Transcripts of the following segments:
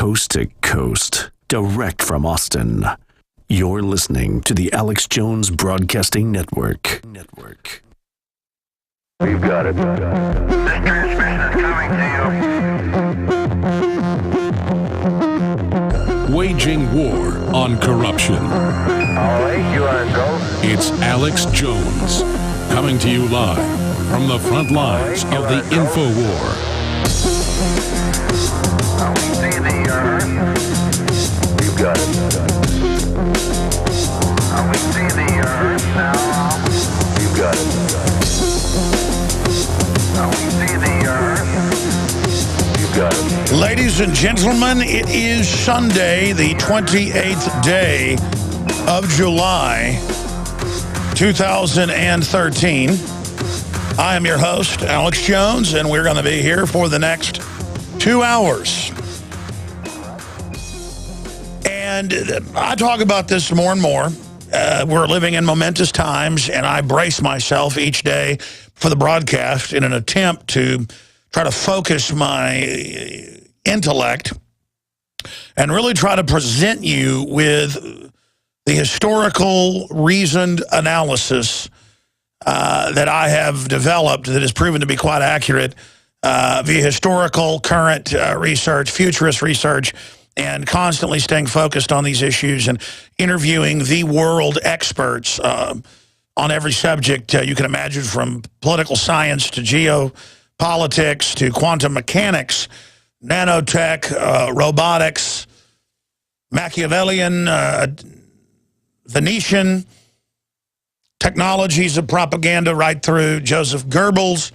coast to coast, direct from Austin. You're listening to the Alex Jones Broadcasting Network. We've got it. This transmission is coming to you. Waging war on corruption. All right, you are go. It's Alex Jones, coming to you live from the front lines of the info war. We see the Earth. We've got it. We see the Earth now. We've got it. We see the Earth. We've got it. Ladies and gentlemen, it is Sunday, the 28th day of July, 2013. I am your host, Alex Jones, and we're going to be here for the next 2 hours. And I talk about this more and more. We're living in momentous times, and I brace myself each day for the broadcast in an attempt to try to focus my intellect and really try to present you with the historical, reasoned analysis that I have developed that has proven to be quite accurate via historical, current research, futurist research, and constantly staying focused on these issues and interviewing the world experts on every subject you can imagine, from political science to geopolitics to quantum mechanics, nanotech, robotics, Machiavellian, Venetian, technologies of propaganda, right through Joseph Goebbels.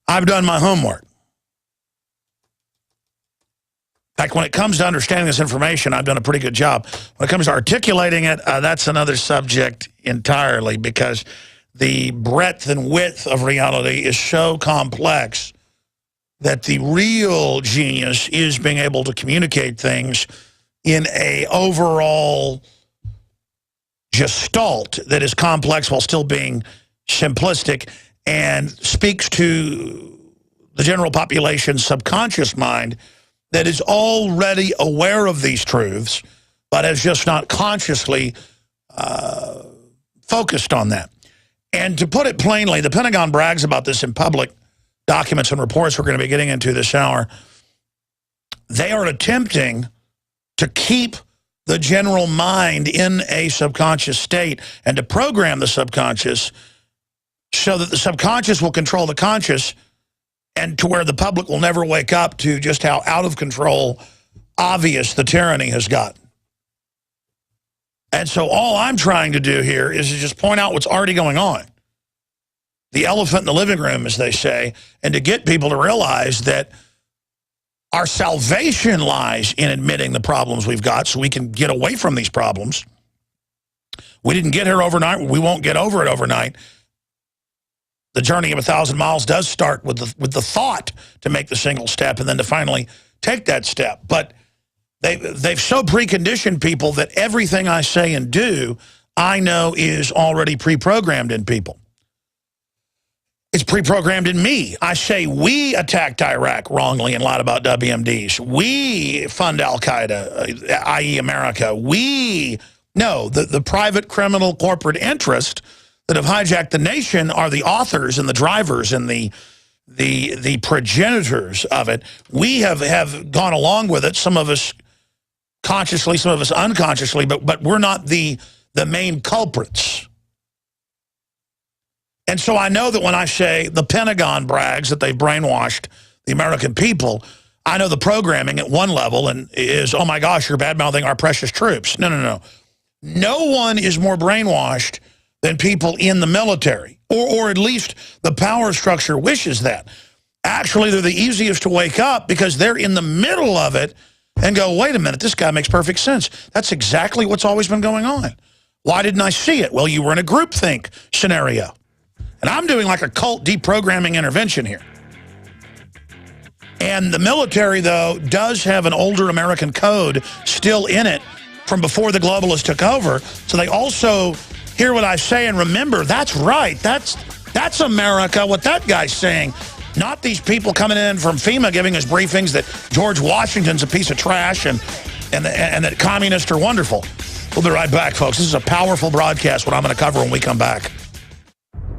I've done my homework. In fact, when it comes to understanding this information, I've done a pretty good job. When it comes to articulating it, that's another subject entirely, because the breadth and width of reality is so complex that the real genius is being able to communicate things in a overall gestalt that is complex while still being simplistic and speaks to the general population's subconscious mind that is already aware of these truths, but has just not consciously focused on that. And to put it plainly, the Pentagon brags about this in public documents and reports we're going to be getting into this hour. They are attempting to keep the general mind in a subconscious state and to program the subconscious so that the subconscious will control the conscious, and to where the public will never wake up to just how out of control obvious the tyranny has gotten. And so all I'm trying to do here is to just point out what's already going on. The elephant in the living room, as they say, and to get people to realize that our salvation lies in admitting the problems we've got so we can get away from these problems. We didn't get here overnight. We won't get over it overnight. The journey of 1,000 miles does start with the thought to make the single step and then to finally take that step. But they've so preconditioned people that everything I say and do, I know is already pre-programmed in people. It's pre-programmed in me. I say we attacked Iraq wrongly and lied about WMDs. We fund Al-Qaeda, i.e. America. The private criminal corporate interest that have hijacked the nation are the authors and the drivers and the progenitors of it. We have gone along with it, some of us consciously, some of us unconsciously, but we're not the main culprits. And so I know that when I say the Pentagon brags that they've brainwashed the American people, I know the programming at one level and is, oh my gosh, you're bad-mouthing our precious troops. No. No one is more brainwashed than people in the military, or at least the power structure wishes that. Actually, they're the easiest to wake up because they're in the middle of it and go, wait a minute, this guy makes perfect sense. That's exactly what's always been going on. Why didn't I see it? Well, you were in a groupthink scenario. And I'm doing like a cult deprogramming intervention here. And the military, though, does have an older American code still in it from before the globalists took over. So they also hear what I say and remember, that's right. That's America, what that guy's saying. Not these people coming in from FEMA giving us briefings that George Washington's a piece of trash and that communists are wonderful. We'll be right back, folks. This is a powerful broadcast, what I'm going to cover when we come back.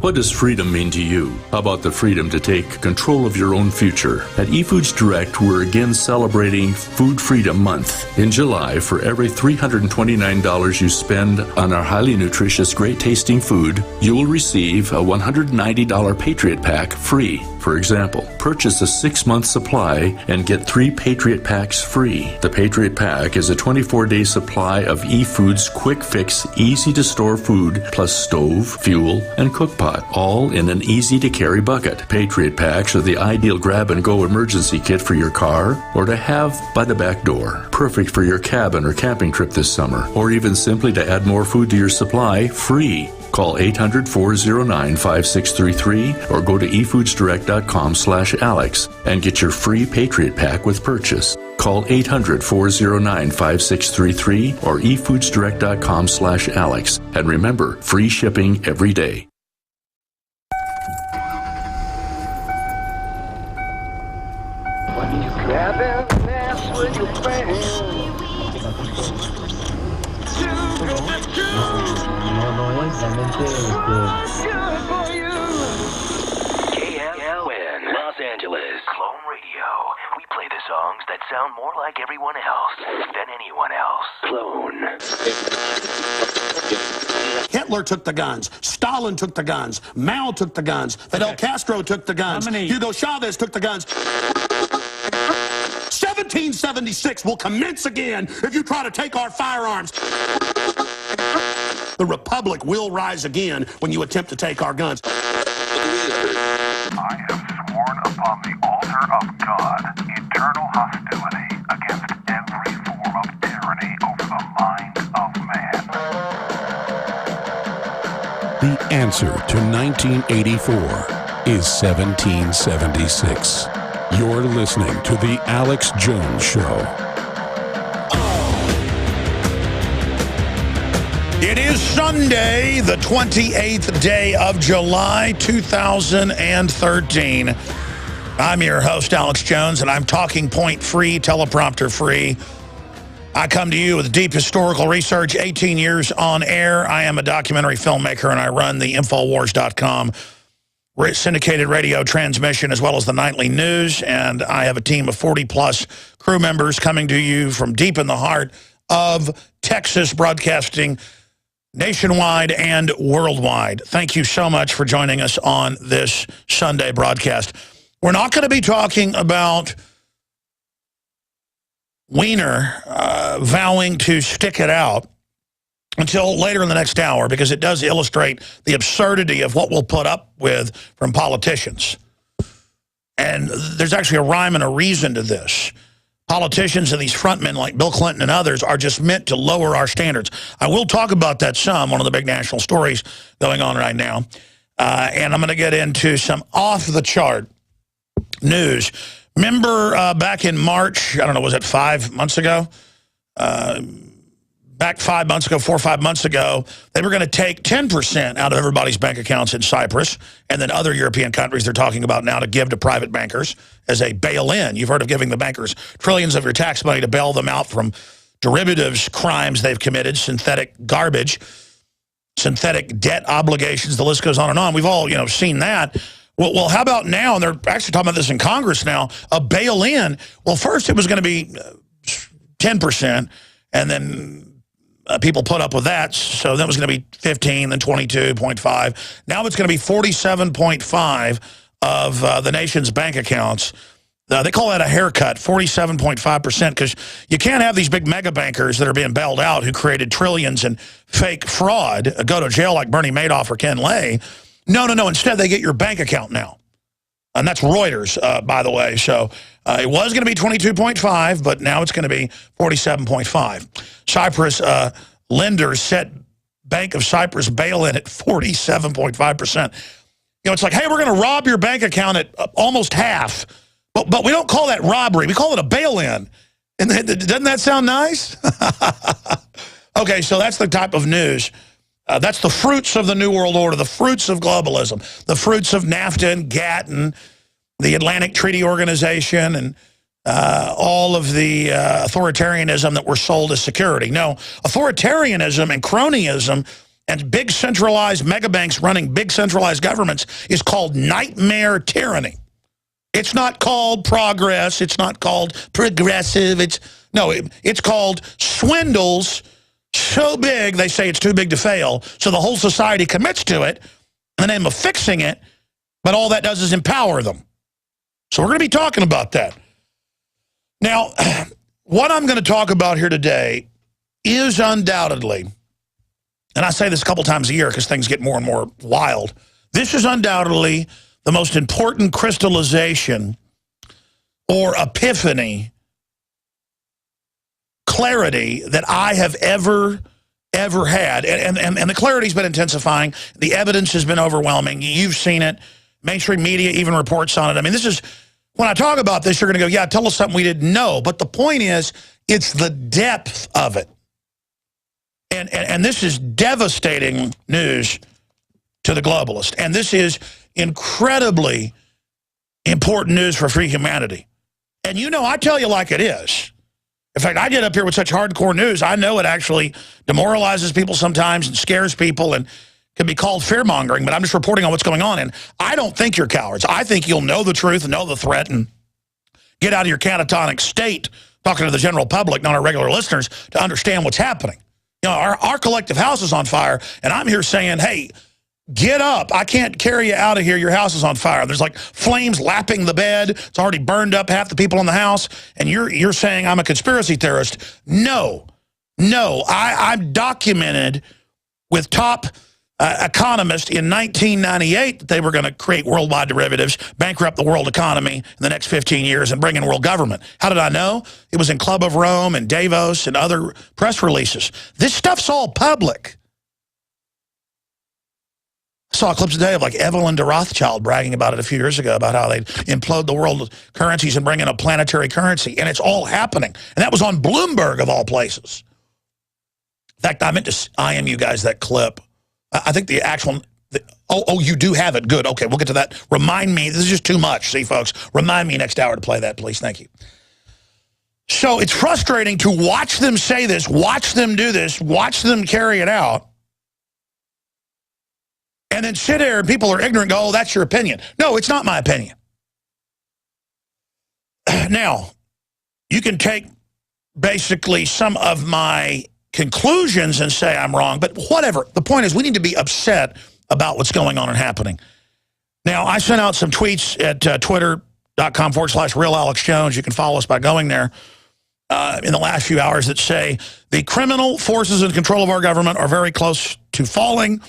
What does freedom mean to you? How about the freedom to take control of your own future? At eFoods Direct, we're again celebrating Food Freedom Month. In July, for every $329 you spend on our highly nutritious, great-tasting food, you will receive a $190 Patriot Pack free. For example, purchase a 6-month supply and get 3 Patriot Packs free. The Patriot Pack is a 24-day supply of eFoods quick fix, easy-to-store food, plus stove, fuel, and cook pot, all in an easy-to-carry bucket. Patriot Packs are the ideal grab-and-go emergency kit for your car or to have by the back door. Perfect for your cabin or camping trip this summer, or even simply to add more food to your supply, free. Call 800-409-5633 or go to efoodsdirect.com/Alex and get your free Patriot Pack with purchase. Call 800-409-5633 or efoodsdirect.com/Alex. And remember, free shipping every day. When you grab and dance with your friends. KLN, Los Angeles. Clone Radio. We play the songs that sound more like everyone else than anyone else. Clone. Hitler took the guns. Stalin took the guns. Mao took the guns. Fidel Castro took the guns. Hugo Chavez took the guns. 1776 will commence again if you try to take our firearms. The Republic will rise again when you attempt to take our guns. I have sworn upon the altar of God eternal hostility against every form of tyranny over the mind of man. The answer to 1984 is 1776. You're listening to The Alex Jones Show. It is Sunday, the 28th day of July, 2013. I'm your host, Alex Jones, and I'm talking point free, teleprompter free. I come to you with deep historical research, 18 years on air. I am a documentary filmmaker, and I run the Infowars.com syndicated radio transmission as well as the nightly news. And I have a team of 40-plus crew members coming to you from deep in the heart of Texas, broadcasting nationwide and worldwide. Thank you so much for joining us on this Sunday broadcast. We're not going to be talking about Weiner vowing to stick it out until later in the next hour, because it does illustrate the absurdity of what we'll put up with from politicians. And there's actually a rhyme and a reason to this. Politicians and these frontmen like Bill Clinton and others are just meant to lower our standards. I will talk about that some, one of the big national stories going on right now. And I'm going to get into some off-the-chart news. Remember back in March, I don't know, was it 5 months ago? Back 5 months ago, 4 or 5 months ago, they were going to take 10% out of everybody's bank accounts in Cyprus, and then other European countries they're talking about now to give to private bankers as a bail-in. You've heard of giving the bankers trillions of your tax money to bail them out from derivatives crimes they've committed, synthetic garbage, synthetic debt obligations, the list goes on and on. We've all, seen that. Well, how about now, and they're actually talking about this in Congress now, a bail-in. Well, first it was going to be 10%, and then people put up with that, so that was going to be 15, then 22.5. Now it's going to be 47.5 of the nation's bank accounts. They call that a haircut, 47.5%, because you can't have these big mega bankers that are being bailed out who created trillions in fake fraud go to jail like Bernie Madoff or Ken Lay. No. Instead, they get your bank account now. And that's Reuters, by the way. So it was going to be 22.5, but now it's going to be 47.5. Cyprus lenders set Bank of Cyprus bail-in at 47.5%. It's like, hey, we're going to rob your bank account at almost half. But we don't call that robbery. We call it a bail-in. And doesn't that sound nice? Okay, so that's the type of news. That's the fruits of the New World Order, the fruits of globalism, the fruits of NAFTA and GATT and the Atlantic Treaty Organization and all of the authoritarianism that we're sold as security. No, authoritarianism and cronyism and big centralized megabanks running big centralized governments is called nightmare tyranny. It's not called progress. It's not called progressive. It's called swindles so big they say it's too big to fail. So the whole society commits to it in the name of fixing it, but all that does is empower them. So we're going to be talking about that. Now, what I'm going to talk about here today is undoubtedly, and I say this a couple times a year because things get more and more wild, this is undoubtedly the most important crystallization or epiphany, clarity that I have ever had. And the clarity's been intensifying. The evidence has been overwhelming. You've seen it. Mainstream media even reports on it. I mean, this is, when I talk about this, you're going to go, yeah, tell us something we didn't know. But the point is, it's the depth of it. And this is devastating news to the globalist. And this is incredibly important news for free humanity. And you know, I tell you like it is. In fact, I get up here with such hardcore news, I know it actually demoralizes people sometimes and scares people and can be called fear-mongering, but I'm just reporting on what's going on. And I don't think you're cowards. I think you'll know the truth and know the threat and get out of your catatonic state, talking to the general public, not our regular listeners, to understand what's happening. You know, our collective house is on fire, and I'm here saying, hey, get up. I can't carry you out of here. Your house is on fire. There's like flames lapping the bed. It's already burned up half the people in the house, and you're saying I'm a conspiracy theorist. No, I'm documented with top economists in 1998 that they were going to create worldwide derivatives, bankrupt the world economy in the next 15 years, and bring in world government. How did I know? It was in Club of Rome and Davos and other press releases. This stuff's all public. I saw clips today of like Evelyn de Rothschild bragging about it a few years ago, about how they'd implode the world currencies and bring in a planetary currency, and it's all happening. And that was on Bloomberg, of all places. In fact, I meant to IM you guys that clip. I think the actual, you do have it. Good. Okay, we'll get to that. Remind me. This is just too much. See, folks, remind me next hour to play that, please. Thank you. So it's frustrating to watch them say this, watch them do this, watch them carry it out, and then sit there and people are ignorant and go, oh, that's your opinion. No, it's not my opinion. Now, you can take basically some of my conclusions and say I'm wrong, but whatever. The point is we need to be upset about what's going on and happening. Now, I sent out some tweets at twitter.com/RealAlexJones. You can follow us by going there in the last few hours that say the criminal forces in control of our government are very close to falling.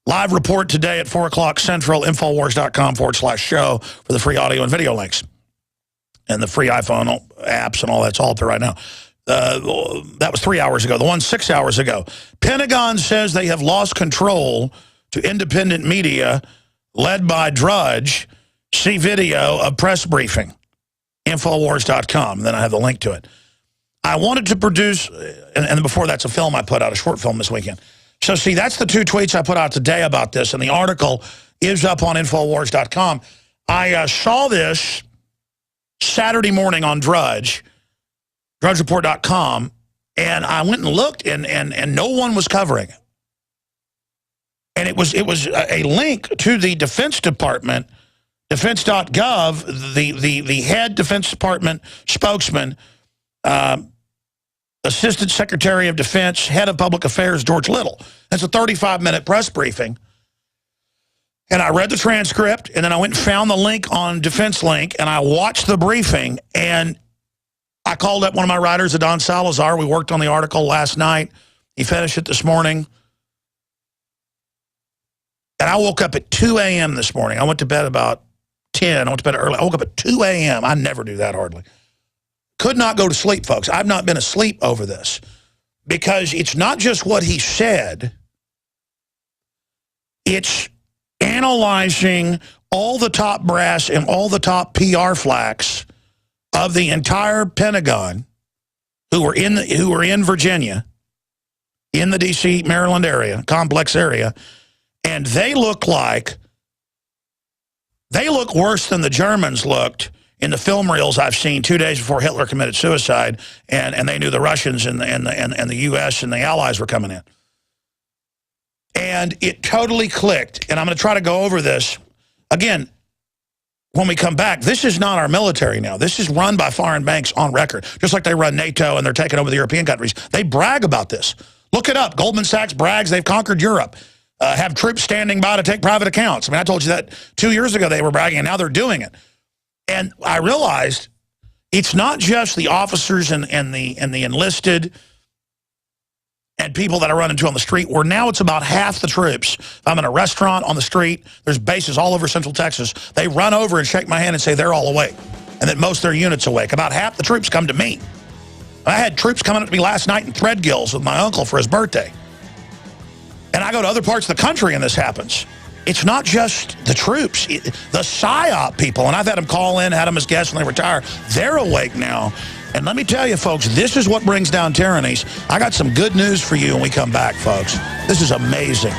Live report today at 4 o'clock Central, Infowars.com/show for the free audio and video links. And the free iPhone apps and all that's all up there right now. That was 3 hours ago. The one 6 hours ago. Pentagon says they have lost control to independent media led by Drudge. See video of press briefing. Infowars.com. Then I have the link to it. I wanted to produce, and before that's a film I put out, a short film this weekend. So see, that's the two tweets I put out today about this, and the article is up on Infowars.com. I saw this Saturday morning on Drudge. DrudgeReport.com, and I went and looked, and no one was covering it. And it was a link to the Defense Department, defense.gov, the head Defense Department spokesman, Assistant Secretary of Defense, Head of Public Affairs, George Little. That's a 35-minute press briefing. And I read the transcript, and then I went and found the link on Defense Link, and I watched the briefing, and I called up one of my writers, Adon Salazar. We worked on the article last night. He finished it this morning. And I woke up at 2 a.m. this morning. I went to bed about 10. I went to bed early. I woke up at 2 a.m. I never do that hardly. Could not go to sleep, folks. I've not been asleep over this. Because it's not just what he said. It's analyzing all the top brass and all the top PR flacks of the entire Pentagon, who were in Virginia, in the D.C., Maryland area, complex area, and they look like They look worse than the Germans looked in the film reels I've seen 2 days before Hitler committed suicide, and they knew the Russians and the U.S. and the Allies were coming in. And it totally clicked. And I'm going to try to go over this. Again, when we come back, this is not our military now. This is run by foreign banks on record, just like they run NATO and they're taking over the European countries. They brag about this. Look it up. Goldman Sachs brags they've conquered Europe. Have troops standing by to take private accounts. I mean, I told you that 2 years ago they were bragging, and now they're doing it. And I realized it's not just the officers and the enlisted and people that I run into on the street, where now it's about half the troops. If I'm in a restaurant on the street, there's bases all over Central Texas. They run over and shake my hand and say they're all awake, and that most of their units awake. About half the troops come to me. I had troops coming up to me last night in Threadgills with my uncle for his birthday. And I go to other parts of the country and this happens. It's not just the troops, the psy-op people, and I've had them call in, had them as guests when they retire. They're awake now. And let me tell you, folks, this is what brings down tyrannies. I got some good news for you when we come back, folks. This is amazing.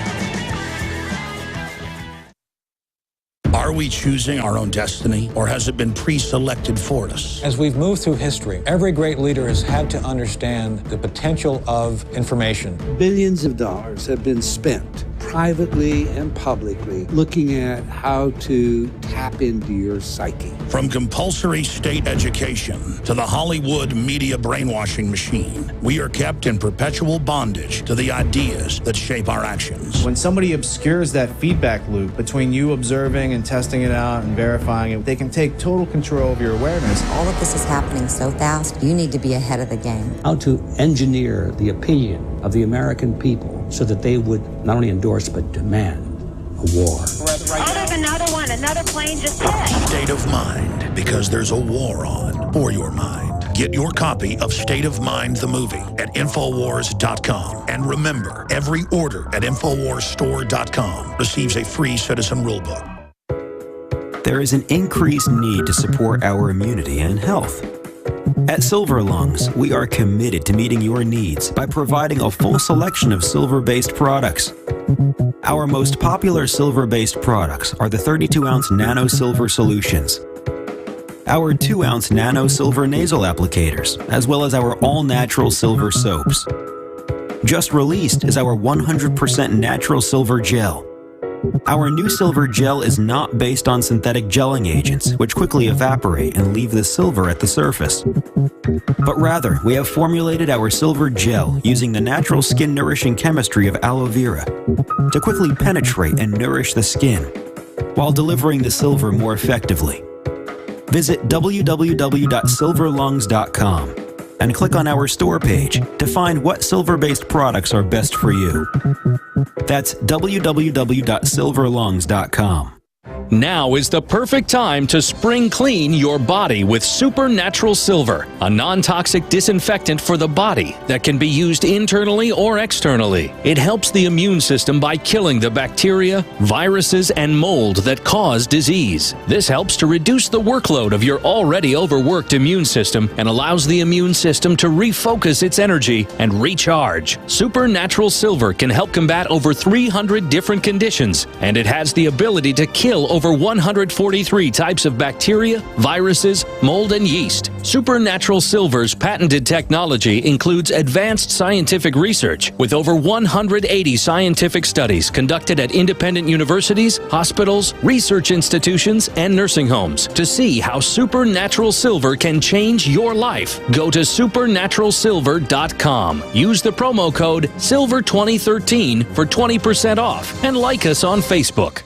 Are we choosing our own destiny, or has it been pre-selected for us? As we've moved through history, every great leader has had to understand the potential of information. Billions of dollars have been spent privately and publicly looking at how to tap into your psyche. From compulsory state education to the Hollywood media brainwashing machine, we are kept in perpetual bondage to the ideas that shape our actions. When somebody obscures that feedback loop between you observing and testing it out and verifying it, they can take total control of your awareness. All of this is happening so fast, you need to be ahead of the game. How to engineer the opinion of the American people so that they would not only endorse but demand a war. Oh, there's another one. Another plane just hit. State of Mind, because there's a war on for your mind. Get your copy of State of Mind, the movie, at Infowars.com. And remember, every order at InfoWarsStore.com receives a free citizen rulebook. There is an increased need to support our immunity and health. At Silver Lungs, we are committed to meeting your needs by providing a full selection of silver-based products. Our most popular silver-based products are the 32-ounce Nano Silver Solutions, our 2-ounce Nano Silver Nasal Applicators, as well as our all-natural silver soaps. Just released is our 100% natural silver gel. Our new silver gel is not based on synthetic gelling agents, which quickly evaporate and leave the silver at the surface. But rather, we have formulated our silver gel using the natural skin-nourishing chemistry of aloe vera to quickly penetrate and nourish the skin, while delivering the silver more effectively. Visit www.silverlungs.com and click on our store page to find what silver-based products are best for you. That's www.silverlungs.com. Now is the perfect time to spring clean your body with Supernatural Silver, a non-toxic disinfectant for the body that can be used internally or externally. It helps the immune system by killing the bacteria, viruses, and mold that cause disease. This helps to reduce the workload of your already overworked immune system and allows the immune system to refocus its energy and recharge. Supernatural Silver can help combat over 300 different conditions, and it has the ability to kill over 143 types of bacteria, viruses, mold, and yeast. Supernatural Silver's patented technology includes advanced scientific research with over 180 scientific studies conducted at independent universities, hospitals, research institutions, and nursing homes to see how Supernatural Silver can change your life. Go to supernaturalsilver.com. Use the promo code SILVER2013 for 20% off and like us on Facebook.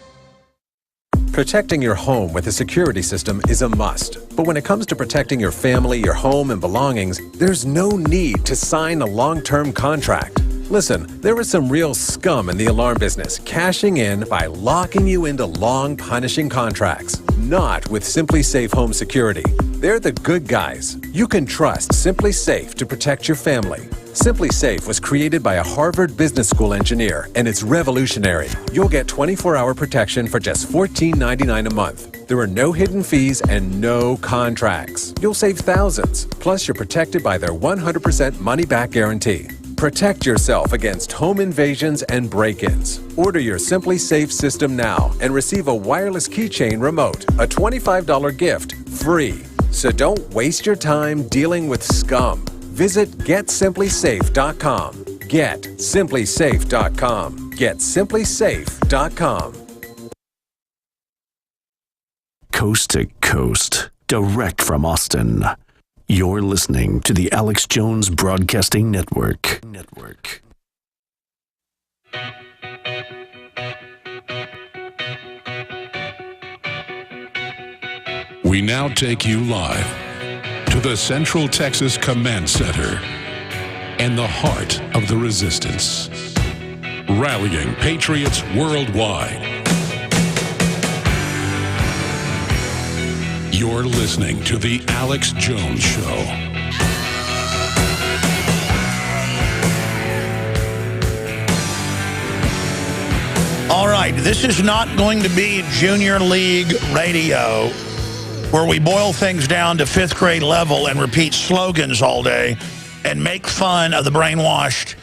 Protecting your home with a security system is a must. But when it comes to protecting your family, your home, and belongings, there's no need to sign a long-term contract. Listen, there is some real scum in the alarm business, cashing in by locking you into long, punishing contracts. Not with Simply Safe Home Security. They're the good guys. You can trust Simply Safe to protect your family. Simply Safe was created by a Harvard Business School engineer, and it's revolutionary. You'll get 24-hour protection for just $14.99 a month. There are no hidden fees and no contracts. You'll save thousands. Plus, you're protected by their 100% money-back guarantee. Protect yourself against home invasions and break-ins. Order your Simply Safe system now and receive a wireless keychain remote, a $25 gift, free. So don't waste your time dealing with scum. Visit GetSimplySafe.com. GetSimplySafe.com. GetSimplySafe.com. Coast to coast, direct from Austin. You're listening to the Alex Jones Broadcasting Network. We now take you live to the Central Texas Command Center and the heart of the resistance, rallying patriots worldwide. You're listening to The Alex Jones Show. All right, this is not going to be Junior League radio where we boil things down to fifth grade level and repeat slogans all day and make fun of the brainwashed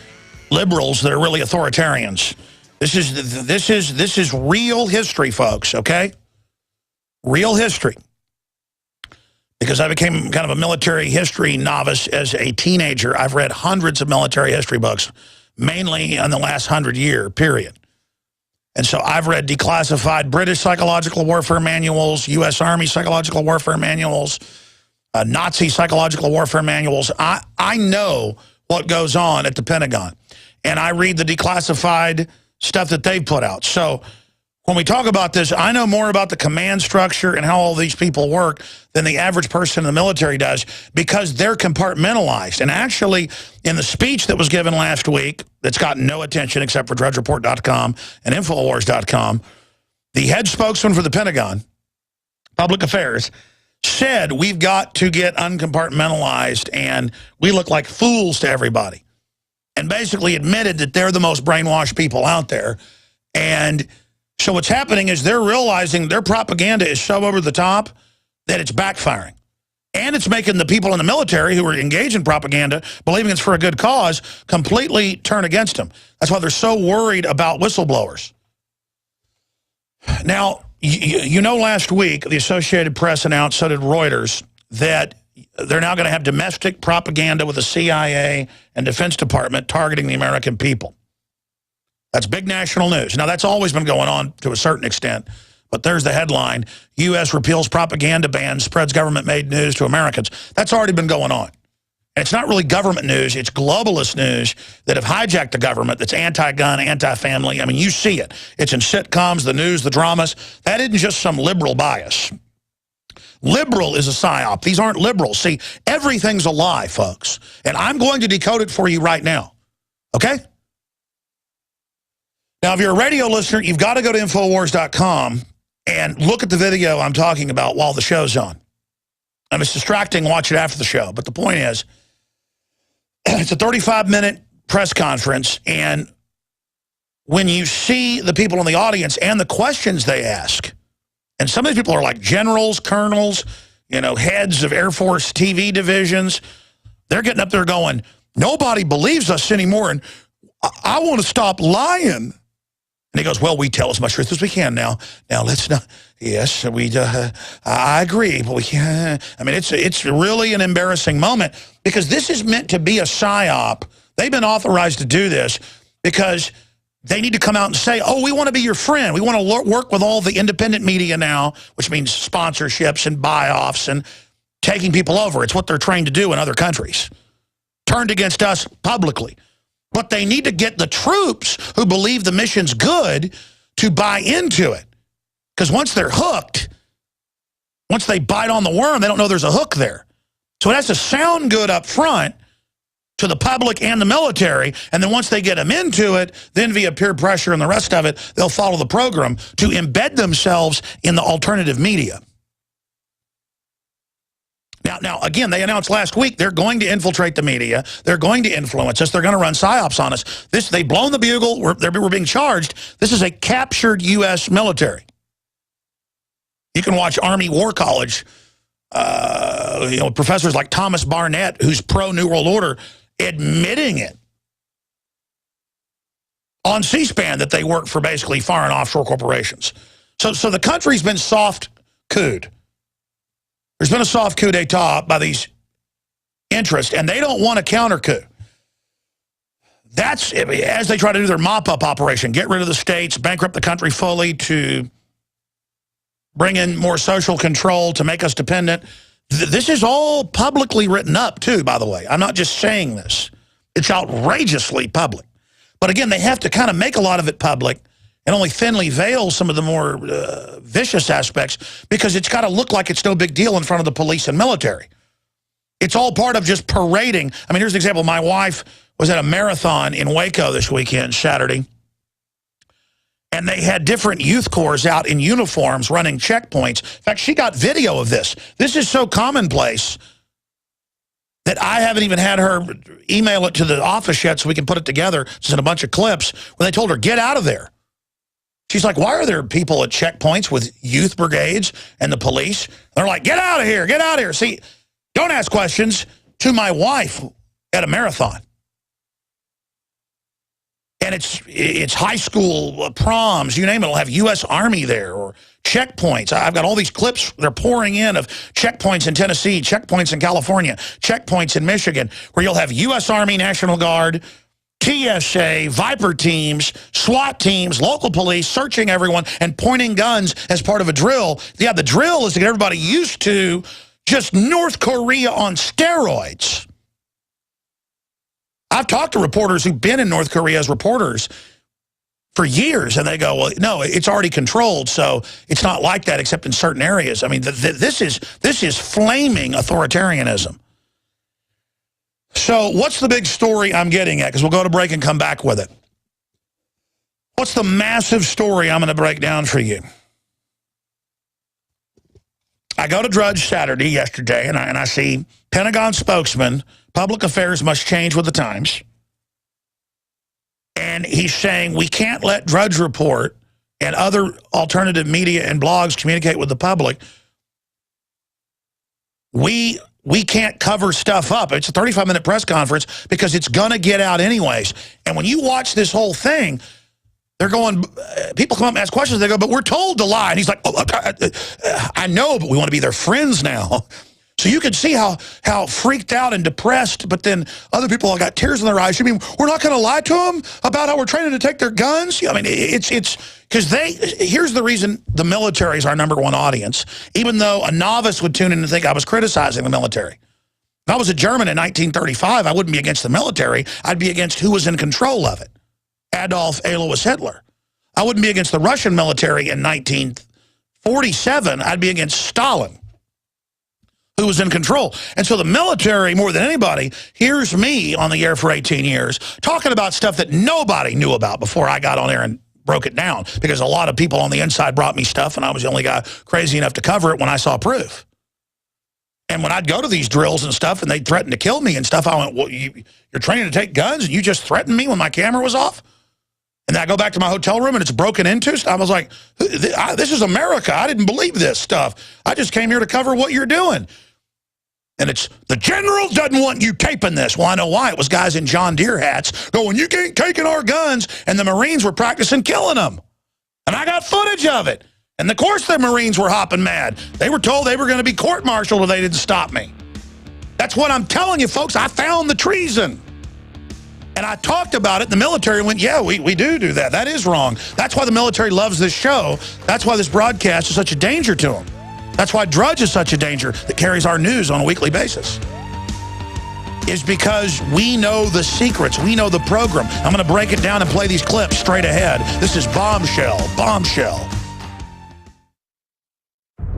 liberals that are really authoritarians. This is real history, folks, okay? Real history. Because I became kind of a military history novice as a teenager, I've read hundreds of military history books, mainly in the last 100-year period. And so I've read declassified British psychological warfare manuals, U.S. Army psychological warfare manuals, Nazi psychological warfare manuals. I know what goes on at the Pentagon. And I read the declassified stuff that they've put out. So when we talk about this, I know more about the command structure and how all these people work than the average person in the military does because they're compartmentalized. And actually, in the speech that was given last week that's gotten no attention except for DrudgeReport.com and Infowars.com, the head spokesman for the Pentagon, Public Affairs, said we've got to get uncompartmentalized and we look like fools to everybody. And basically admitted that they're the most brainwashed people out there. And so what's happening is they're realizing their propaganda is so over the top that it's backfiring. And it's making the people in the military who are engaged in propaganda, believing it's for a good cause, completely turn against them. That's why they're so worried about whistleblowers. Now, you know last week, the Associated Press announced, so did Reuters, that they're now going to have domestic propaganda with the CIA and Defense Department targeting the American people. That's big national news. Now, that's always been going on to a certain extent, but there's the headline, U.S. repeals propaganda ban, spreads government-made news to Americans. That's already been going on. And it's not really government news, it's globalist news that have hijacked the government that's anti-gun, anti-family. I mean, you see it. It's in sitcoms, the news, the dramas. That isn't just some liberal bias. Liberal is a psy-op. These aren't liberals. See, everything's a lie, folks. And I'm going to decode it for you right now. Okay? Now, if you're a radio listener, you've got to go to Infowars.com and look at the video I'm talking about while the show's on. And it's distracting, watch it after the show. But the point is, it's a 35-minute press conference, and when you see the people in the audience and the questions they ask, and some of these people are like generals, colonels, you know, heads of Air Force TV divisions, they're getting up there going, nobody believes us anymore, and I want to stop lying. And he goes, well, we tell as much truth as we can now. Now, let's not, yes, I agree, but we can't. I mean, it's really an embarrassing moment because this is meant to be a psy-op. They've been authorized to do this because they need to come out and say, oh, we want to be your friend. We want to work with all the independent media now, which means sponsorships and buy-offs and taking people over. It's what they're trained to do in other countries. Turned against us publicly. But they need to get the troops who believe the mission's good to buy into it. Because once they're hooked, once they bite on the worm, they don't know there's a hook there. So it has to sound good up front to the public and the military, and then once they get them into it, then via peer pressure and the rest of it, they'll follow the program to embed themselves in the alternative media. Now, again, they announced last week they're going to infiltrate the media. They're going to influence us. They're going to run psyops on us. They've blown the bugle. We're being charged. This is a captured U.S. military. You can watch Army War College, professors like Thomas Barnett, who's pro-New World Order, admitting it. on C-SPAN that they work for basically foreign offshore corporations. So the country's been soft couped. There's been a soft coup d'etat by these interests, and they don't want a counter coup. That's as they try to do their mop-up operation, get rid of the states, bankrupt the country fully to bring in more social control to make us dependent. This is all publicly written up, too, by the way. I'm not just saying this. It's outrageously public. But again, they have to kind of make a lot of it public and only thinly veil some of the more vicious aspects because it's got to look like it's no big deal in front of the police and military. It's all part of just parading. I mean, here's an example. My wife was at a marathon in Waco this weekend, Saturday, and they had different youth corps out in uniforms running checkpoints. In fact, she got video of this. This is so commonplace that I haven't even had her email it to the office yet so we can put it together. It's in a bunch of clips when they told her, get out of there. She's like, why are there people at checkpoints with youth brigades and the police? They're like, get out of here, get out of here. See, don't ask questions to my wife at a marathon. And it's high school proms, you name it. It'll have U.S. Army there or checkpoints. I've got all these clips they're pouring in of checkpoints in Tennessee, checkpoints in California, checkpoints in Michigan, where you'll have U.S. Army, National Guard, TSA, Viper teams, SWAT teams, local police searching everyone and pointing guns as part of a drill. Yeah, the drill is to get everybody used to just North Korea on steroids. I've talked to reporters who've been in North Korea as reporters for years, and they go, well, no, it's already controlled, so it's not like that except in certain areas. I mean, this is flaming authoritarianism. So what's the big story I'm getting at? Because we'll go to break and come back with it. What's the massive story I'm going to break down for you? I go to Drudge Saturday yesterday, and I see Pentagon spokesman, public affairs must change with the times. And he's saying we can't let Drudge Report and other alternative media and blogs communicate with the public. We can't cover stuff up. It's a 35-minute press conference because it's going to get out anyways. And when you watch this whole thing, they're going, people come up and ask questions. They go, but we're told to lie. And he's like, oh, I know, but we want to be their friends now. So you can see how freaked out and depressed, but then other people have got tears in their eyes. You mean we're not going to lie to them about how we're training to take their guns? I mean, it's because here's the reason the military is our #1 audience, even though a novice would tune in and think I was criticizing the military. If I was a German in 1935, I wouldn't be against the military. I'd be against who was in control of it. Adolf Alois Hitler. I wouldn't be against the Russian military in 1947. I'd be against Stalin, who was in control. And so the military, more than anybody, hears me on the air for 18 years talking about stuff that nobody knew about before I got on air and broke it down, because a lot of people on the inside brought me stuff, and I was the only guy crazy enough to cover it when I saw proof. And when I'd go to these drills and stuff, and they'd threaten to kill me and stuff, I went, well, you're training to take guns, and you just threatened me when my camera was off? And then I go back to my hotel room, and it's broken into. I was like, this is America. I didn't believe this stuff. I just came here to cover what you're doing. And it's, the general doesn't want you taping this. Well, I know why. It was guys in John Deere hats going, you ain't taking our guns. And the Marines were practicing killing them. And I got footage of it. And of course the Marines were hopping mad. They were told they were going to be court-martialed if they didn't stop me. That's what I'm telling you, folks. I found the treason. And I talked about it. The military went, yeah, we do that. That is wrong. That's why the military loves this show. That's why this broadcast is such a danger to them. That's why Drudge is such a danger that carries our news on a weekly basis. Is because we know the secrets. We know the program. I'm going to break it down and play these clips straight ahead. This is Bombshell. Bombshell.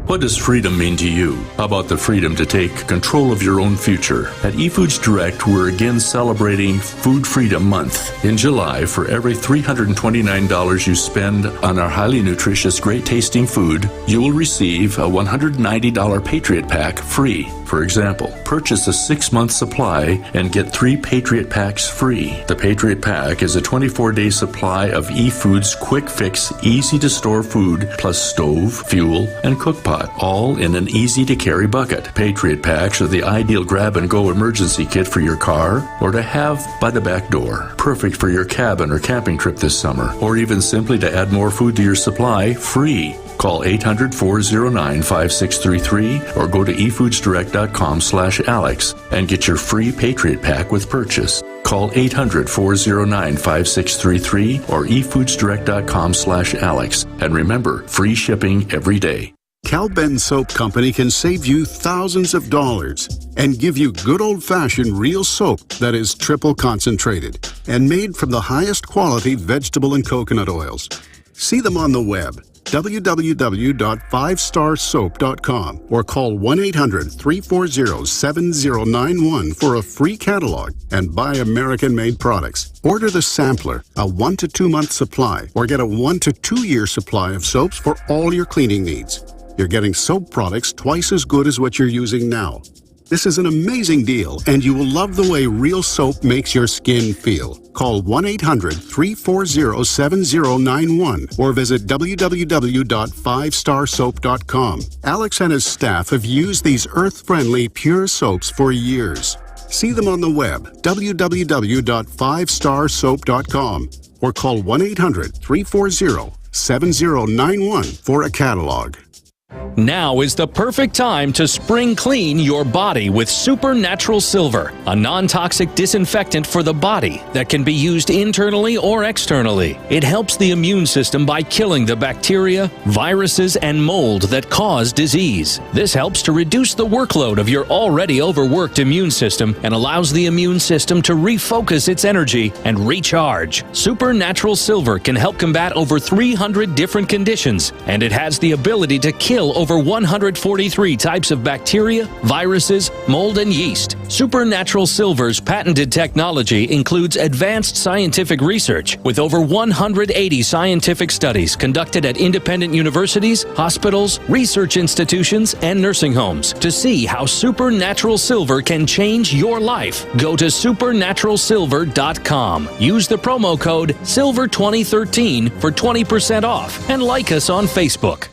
What does freedom mean to you? How about the freedom to take control of your own future? At eFoods Direct, we're again celebrating Food Freedom Month. In July, for every $329 you spend on our highly nutritious, great-tasting food, you will receive a $190 Patriot Pack free. For example, purchase a 6-month supply and get 3 Patriot Packs free. The Patriot Pack is a 24-day supply of eFoods quick fix, easy to store food, plus stove, fuel, and cook pot, all in an easy to carry bucket. Patriot Packs are the ideal grab and go emergency kit for your car or to have by the back door. Perfect for your cabin or camping trip this summer, or even simply to add more food to your supply free. Call 800-409-5633 or go to efoodsdirect.com/Alex and get your free Patriot Pack with purchase. Call 800-409-5633 or efoodsdirect.com/Alex. And remember, free shipping every day. Cal-Ben Soap Company can save you thousands of dollars and give you good old-fashioned real soap that is triple concentrated and made from the highest quality vegetable and coconut oils. See them on the web, www.5starsoap.com, or call 1-800-340-7091 for a free catalog and buy American-made products. Order the sampler, a 1 to 2 month supply, or get a 1 to 2 year supply of soaps for all your cleaning needs. You're getting soap products twice as good as what you're using now. This is an amazing deal, and you will love the way real soap makes your skin feel. Call 1-800-340-7091 or visit www.5starsoap.com. Alex and his staff have used these earth-friendly, pure soaps for years. See them on the web, www.5starsoap.com, or call 1-800-340-7091 for a catalog. Now is the perfect time to spring clean your body with Supernatural Silver, a non-toxic disinfectant for the body that can be used internally or externally. It helps the immune system by killing the bacteria, viruses, and mold that cause disease. This helps to reduce the workload of your already overworked immune system and allows the immune system to refocus its energy and recharge. Supernatural Silver can help combat over 300 different conditions, and it has the ability to kill over 143 types of bacteria, viruses, mold, and yeast. Supernatural Silver's patented technology includes advanced scientific research with over 180 scientific studies conducted at independent universities, hospitals, research institutions, and nursing homes to see how Supernatural Silver can change your life. Go to supernaturalsilver.com. Use the promo code SILVER2013 for 20% off and like us on Facebook.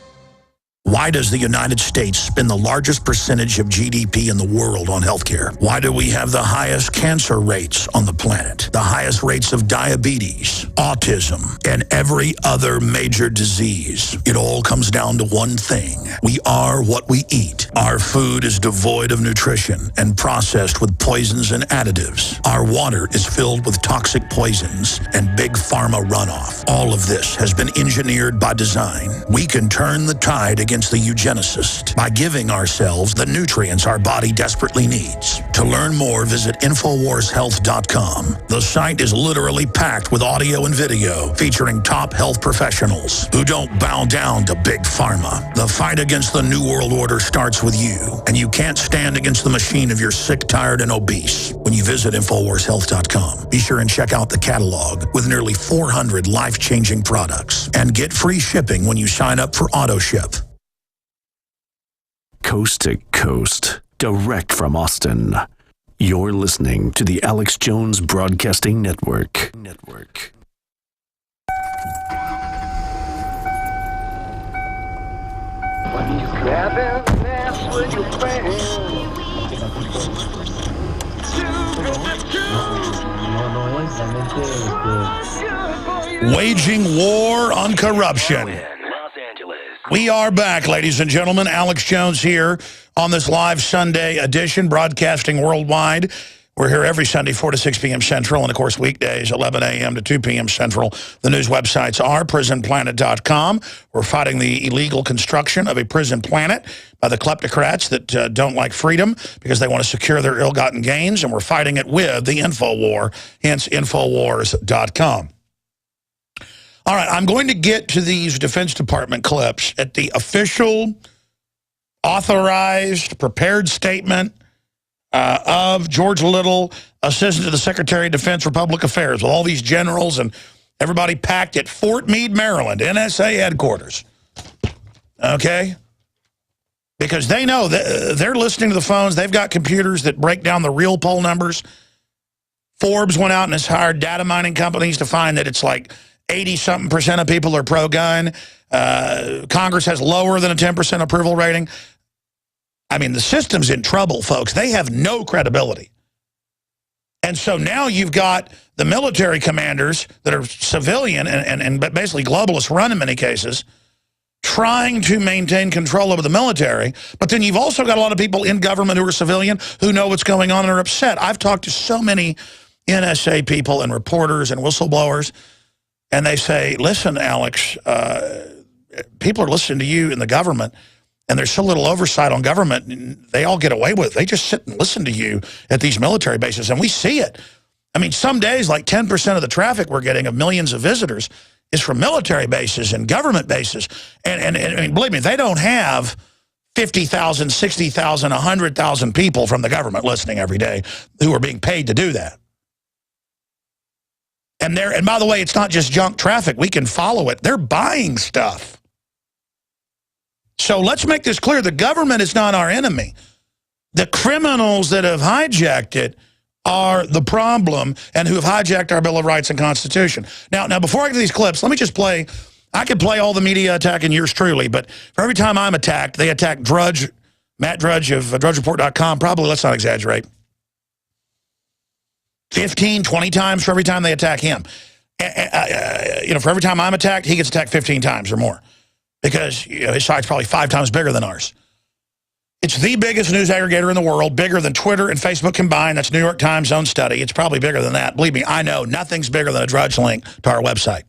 Why does the United States spend the largest percentage of GDP in the world on healthcare? Why do we have the highest cancer rates on the planet, the highest rates of diabetes, autism, and every other major disease? It all comes down to one thing. We are what we eat. Our food is devoid of nutrition and processed with poisons and additives. Our water is filled with toxic poisons and big pharma runoff. All of this has been engineered by design. We can turn the tide against the eugenicist by giving ourselves the nutrients our body desperately needs. To learn more, visit InfoWarsHealth.com. The site is literally packed with audio and video featuring top health professionals who don't bow down to big pharma. The fight against the New World Order starts with you, and you can't stand against the machine if you're sick, tired, and obese when you visit InfoWarsHealth.com. Be sure and check out the catalog with nearly 400 life-changing products and get free shipping when you sign up for AutoShip. Coast to coast, direct from Austin. You're listening to the Alex Jones Broadcasting Network. Waging war on corruption. We are back, ladies and gentlemen. Alex Jones here on this live Sunday edition, broadcasting worldwide. We're here every Sunday, 4 to 6 p.m. Central, and, of course, weekdays, 11 a.m. to 2 p.m. Central. The news websites are prisonplanet.com. We're fighting the illegal construction of a prison planet by the kleptocrats that don't like freedom because they want to secure their ill-gotten gains, and we're fighting it with the InfoWar, hence Infowars.com. All right, I'm going to get to these Defense Department clips at the official, authorized, prepared statement of George Little, Assistant to the Secretary of Defense for Public Affairs, with all these generals and everybody packed at Fort Meade, Maryland, NSA headquarters. Okay? Because they know that they're listening to the phones. They've got computers that break down the real poll numbers. Forbes went out and has hired data mining companies to find that it's like 80-something% of people are pro-gun. Congress has lower than a 10% approval rating. I mean, the system's in trouble, folks. They have no credibility. And so now you've got the military commanders that are civilian and basically globalists run in many cases, trying to maintain control over the military. But then you've also got a lot of people in government who are civilian who know what's going on and are upset. I've talked to so many NSA people and reporters and whistleblowers, and they say, listen, Alex, people are listening to you in the government, and there's so little oversight on government, and they all get away with it. They just sit and listen to you at these military bases, and we see it. I mean, some days, like 10% of the traffic we're getting of millions of visitors is from military bases and government bases. And believe me, they don't have 50,000, 60,000, 100,000 people from the government listening every day who are being paid to do that. And by the way, it's not just junk traffic. We can follow it. They're buying stuff. So let's make this clear. The government is not our enemy. The criminals that have hijacked it are the problem and who have hijacked our Bill of Rights and Constitution. Now, before I get to these clips, let me just play. I could play all the media attacking yours truly, but for every time I'm attacked, they attack Drudge, Matt Drudge of DrudgeReport.com, probably, let's not exaggerate, 15, 20 times for every time they attack him. For every time I'm attacked, he gets attacked 15 times or more. Because his site's probably 5 times bigger than ours. It's the biggest news aggregator in the world, bigger than Twitter and Facebook combined. That's New York Times' own study. It's probably bigger than that. Believe me, I know nothing's bigger than a Drudge link to our website.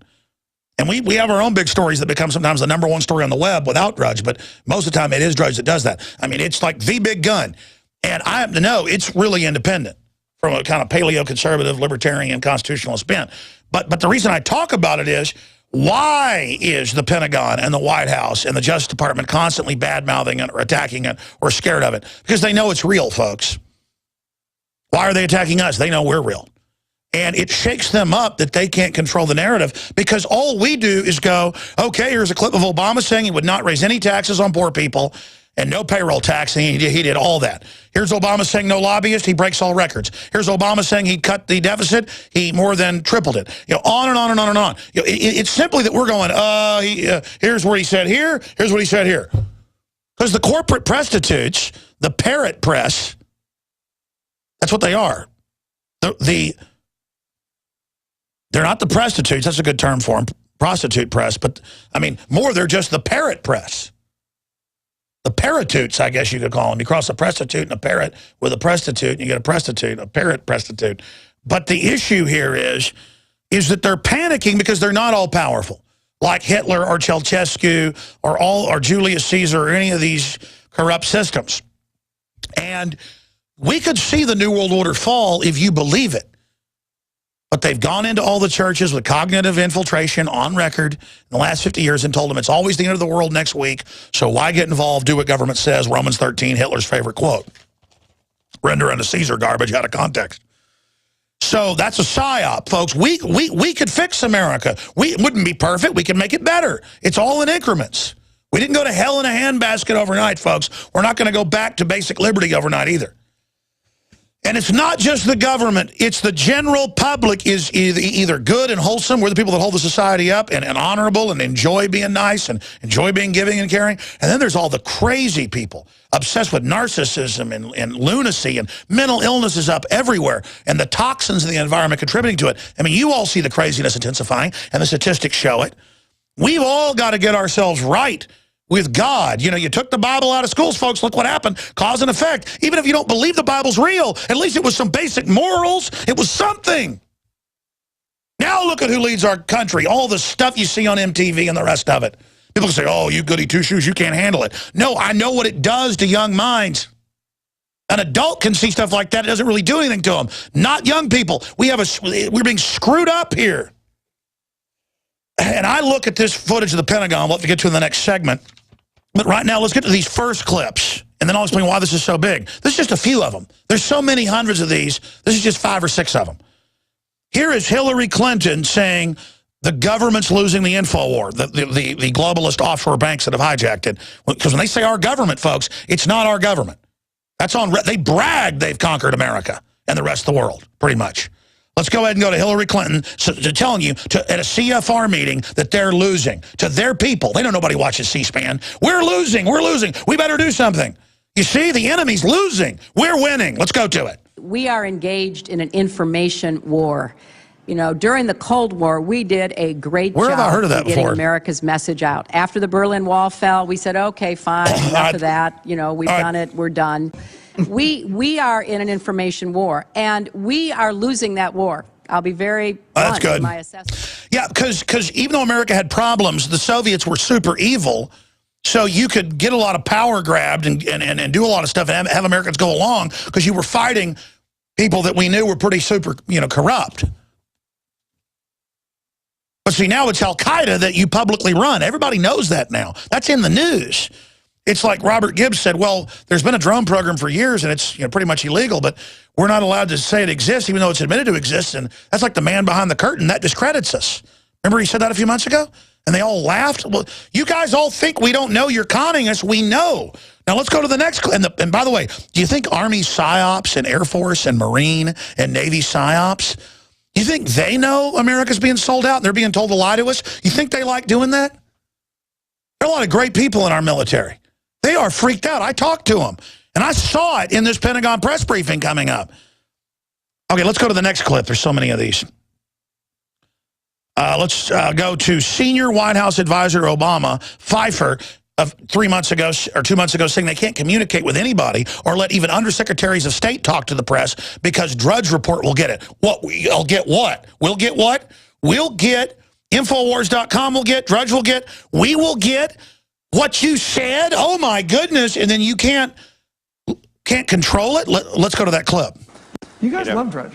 And we have our own big stories that become sometimes the #1 story on the web without Drudge, but most of the time it is Drudge that does that. I mean, it's like the big gun. And I happen to know it's really independent from a kind of paleo-conservative, libertarian, constitutionalist bent. But the reason I talk about it is, why is the Pentagon and the White House and the Justice Department constantly bad-mouthing it or attacking it or scared of it? Because they know it's real, folks. Why are they attacking us? They know we're real. And it shakes them up that they can't control the narrative because all we do is go, okay, here's a clip of Obama saying he would not raise any taxes on poor people and no payroll taxing. He did all that. Here's Obama saying no lobbyist. He breaks all records. Here's Obama saying he'd cut the deficit. He more than tripled it. On and on and on and on. It's simply that we're going, here's what he said here. Here's what he said here. Because the corporate prostitutes, the parrot press, that's what they are. They're not the prostitutes. That's a good term for them, prostitute press. But, I mean, more they're just the parrot press. The parrotoots, I guess you could call them. You cross a prostitute and a parrot with a prostitute, and you get a prostitute, a parrot prostitute. But the issue here is that they're panicking because they're not all powerful, like Hitler or Ceausescu or Julius Caesar or any of these corrupt systems. And we could see the New World Order fall if you believe it. But they've gone into all the churches with cognitive infiltration on record in the last 50 years and told them it's always the end of the world next week, so why get involved, do what government says, Romans 13, Hitler's favorite quote. Render unto Caesar garbage out of context. So that's a psy-op, folks. We could fix America. It wouldn't be perfect. We could make it better. It's all in increments. We didn't go to hell in a handbasket overnight, folks. We're not going to go back to basic liberty overnight either. And it's not just the government. It's the general public is either good and wholesome. We're the people that hold the society up and honorable and enjoy being nice and enjoy being giving and caring. And then there's all the crazy people obsessed with narcissism and lunacy and mental illnesses up everywhere and the toxins in the environment contributing to it. I mean, you all see the craziness intensifying and the statistics show it. We've all got to get ourselves right with God. You took the Bible out of schools, folks. Look what happened. Cause and effect. Even if you don't believe the Bible's real, at least it was some basic morals. It was something. Now look at who leads our country. All the stuff you see on MTV and the rest of it. People say, oh, you goody two-shoes, you can't handle it. No, I know what it does to young minds. An adult can see stuff like that. It doesn't really do anything to them. Not young people. We're being screwed up here. And I look at this footage of the Pentagon. We'll have to get to in the next segment. But right now, let's get to these first clips, and then I'll explain why this is so big. This is just a few of them. There's so many hundreds of these. This is just 5 or 6 of them. Here is Hillary Clinton saying The government's losing the info war, the globalist offshore banks that have hijacked it. Because when they say our government, folks, it's not our government. That's on. They brag they've conquered America and the rest of the world, pretty much. Let's go ahead and go to Hillary Clinton telling you at a CFR meeting that they're losing to their people. They don't nobody watches C-SPAN. We're losing. We're losing. We better do something. You see, the enemy's losing. We're winning. Let's go to it. We are engaged in an information war. You know, during the Cold War, we did a great job of getting America's message out. After the Berlin Wall fell, we said, okay, fine, enough of that. You know, we've done it. We're done. We are in an information war, and we are losing that war. I'll be very blunt in my assessment. Yeah, because even though America had problems, the Soviets were super evil, so you could get a lot of power grabbed and do a lot of stuff and have Americans go along because you were fighting people that we knew were pretty super, corrupt. But see, now it's Al-Qaeda that you publicly run. Everybody knows that now. That's in the news. It's like Robert Gibbs said, well, there's been a drone program for years, and it's pretty much illegal, but we're not allowed to say it exists, even though it's admitted to exist, and that's like the man behind the curtain. That discredits us. Remember he said that a few months ago? And they all laughed? Well, you guys all think we don't know you're conning us. We know. Now, let's go to the next. And by the way, do you think Army psyops and Air Force and Marine and Navy psyops, you think they know America's being sold out and they're being told to lie to us? You think they like doing that? There are a lot of great people in our military. They are freaked out. I talked to them, and I saw it in this Pentagon press briefing coming up. Okay, let's go to the next clip. There's so many of these. Let's go to senior White House advisor Obama, Pfeiffer, 3 months ago or 2 months ago, saying they can't communicate with anybody or let even undersecretaries of state talk to the press because Drudge Report will get it. We'll get what? We'll get what? We'll get Infowars.com will get, Drudge will get, we will get what you said. Oh my goodness. And then you can't control it. Let's go to that clip. You guys love Drudge.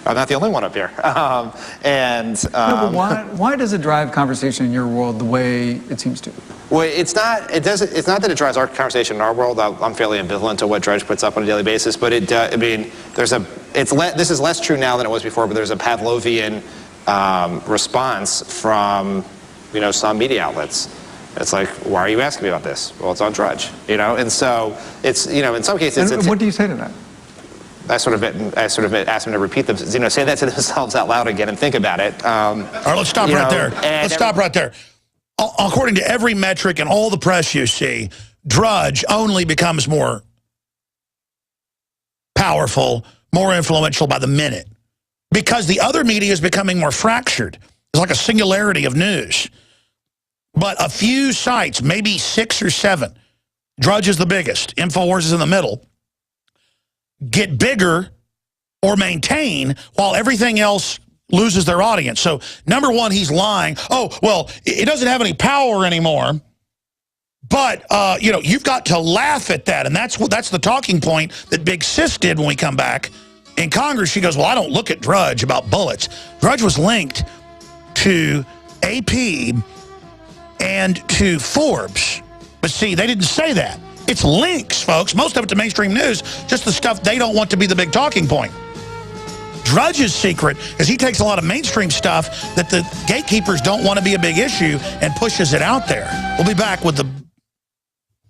I'm not the only one up here. No, but why does it drive conversation in your world the way it seems to? Well, it's not that it drives our conversation in our world. I'm fairly ambivalent to what Drudge puts up on a daily basis, but I mean, this is less true now than it was before, but there's a Pavlovian response from, some media outlets. It's like, why are you asking me about this? Well, it's on Drudge, and so it's, in some cases. And what do you say to that? I sort of asked them to repeat them, say that to themselves out loud again and think about it. All right, let's stop right there. Let's stop right there. According to every metric and all the press you see, Drudge only becomes more powerful, more influential by the minute, because the other media is becoming more fractured. It's like a singularity of news. But a few sites, maybe 6 or 7, Drudge is the biggest, Infowars is in the middle, get bigger or maintain while everything else loses their audience. So, number one, he's lying. Oh, well, it doesn't have any power anymore. But, you've got to laugh at that. And that's the talking point that Big Sis did when we come back. In Congress, she goes, well, I don't look at Drudge about bullets. Drudge was linked to AP and to Forbes. But see, they didn't say that. It's links, folks. Most of it to mainstream news, just the stuff they don't want to be the big talking point. Drudge's secret is he takes a lot of mainstream stuff that the gatekeepers don't want to be a big issue and pushes it out there. We'll be back with the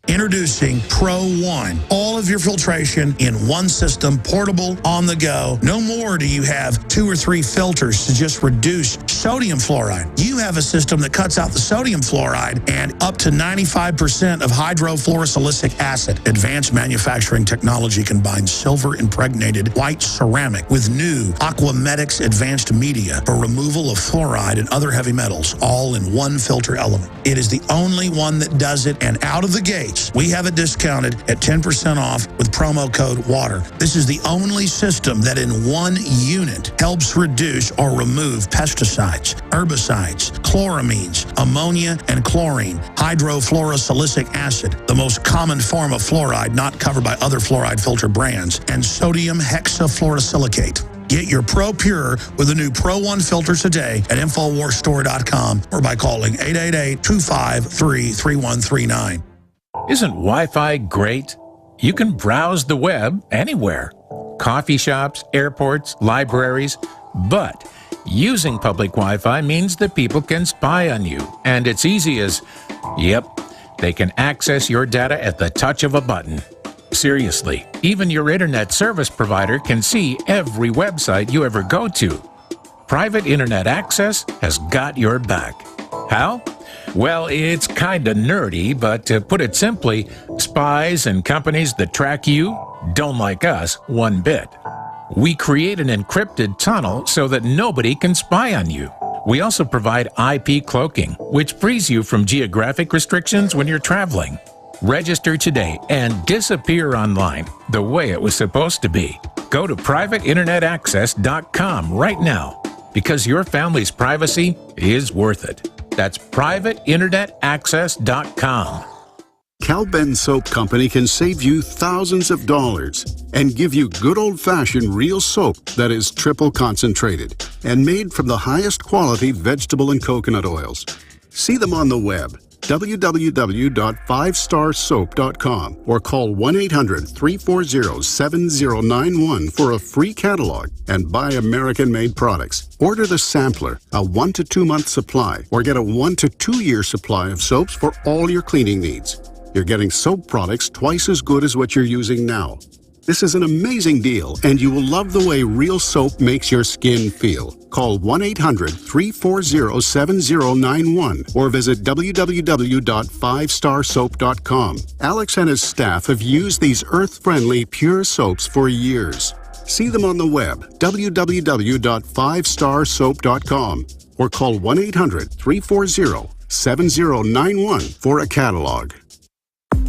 introducing Pro One. All of your filtration in one system, portable, on the go. No more do you have 2 or 3 filters to just reduce sodium fluoride. You have a system that cuts out the sodium fluoride and up to 95% of hydrofluorosilicic acid. Advanced manufacturing technology combines silver-impregnated white ceramic with new Aquamedics advanced media for removal of fluoride and other heavy metals, all in one filter element. It is the only one that does it, and out of the gate, we have it discounted at 10% off with promo code WATER. This is the only system that in one unit helps reduce or remove pesticides, herbicides, chloramines, ammonia, and chlorine, hydrofluorosilicic acid, the most common form of fluoride not covered by other fluoride filter brands, and sodium hexafluorosilicate. Get your Pro Pure with the new Pro One filter today at InfoWarsStore.com or by calling 888-253-3139. Isn't Wi-Fi great? You can browse the web anywhere. Coffee shops, airports, libraries. But Using public Wi-Fi means that people can spy on you, and it's easy as, yep, they can access your data at the touch of a button. Seriously, even your internet service provider can see every website you ever go to. Private internet access has got your back. How? Well, it's kinda nerdy, but to put it simply, spies and companies that track you don't like us one bit. We create an encrypted tunnel so that nobody can spy on you. We also provide IP cloaking, which frees you from geographic restrictions when you're traveling. Register today and disappear online the way it was supposed to be. Go to privateinternetaccess.com right now, because your family's privacy is worth it. That's privateinternetaccess.com. Cal-Ben Soap Company can save you thousands of dollars and give you good old-fashioned real soap that is triple concentrated and made from the highest quality vegetable and coconut oils. See them on the web, www.5starsoap.com, or call 1-800-340-7091 for a free catalog and buy American-made products. Order the sampler, a 1 to 2 month supply, or get a 1 to 2 year supply of soaps for all your cleaning needs. You're getting soap products twice as good as what you're using now. This is an amazing deal, and you will love the way real soap makes your skin feel. Call 1-800-340-7091 or visit www.5starsoap.com. Alex and his staff have used these earth-friendly, pure soaps for years. See them on the web, www.5starsoap.com, or call 1-800-340-7091 for a catalog.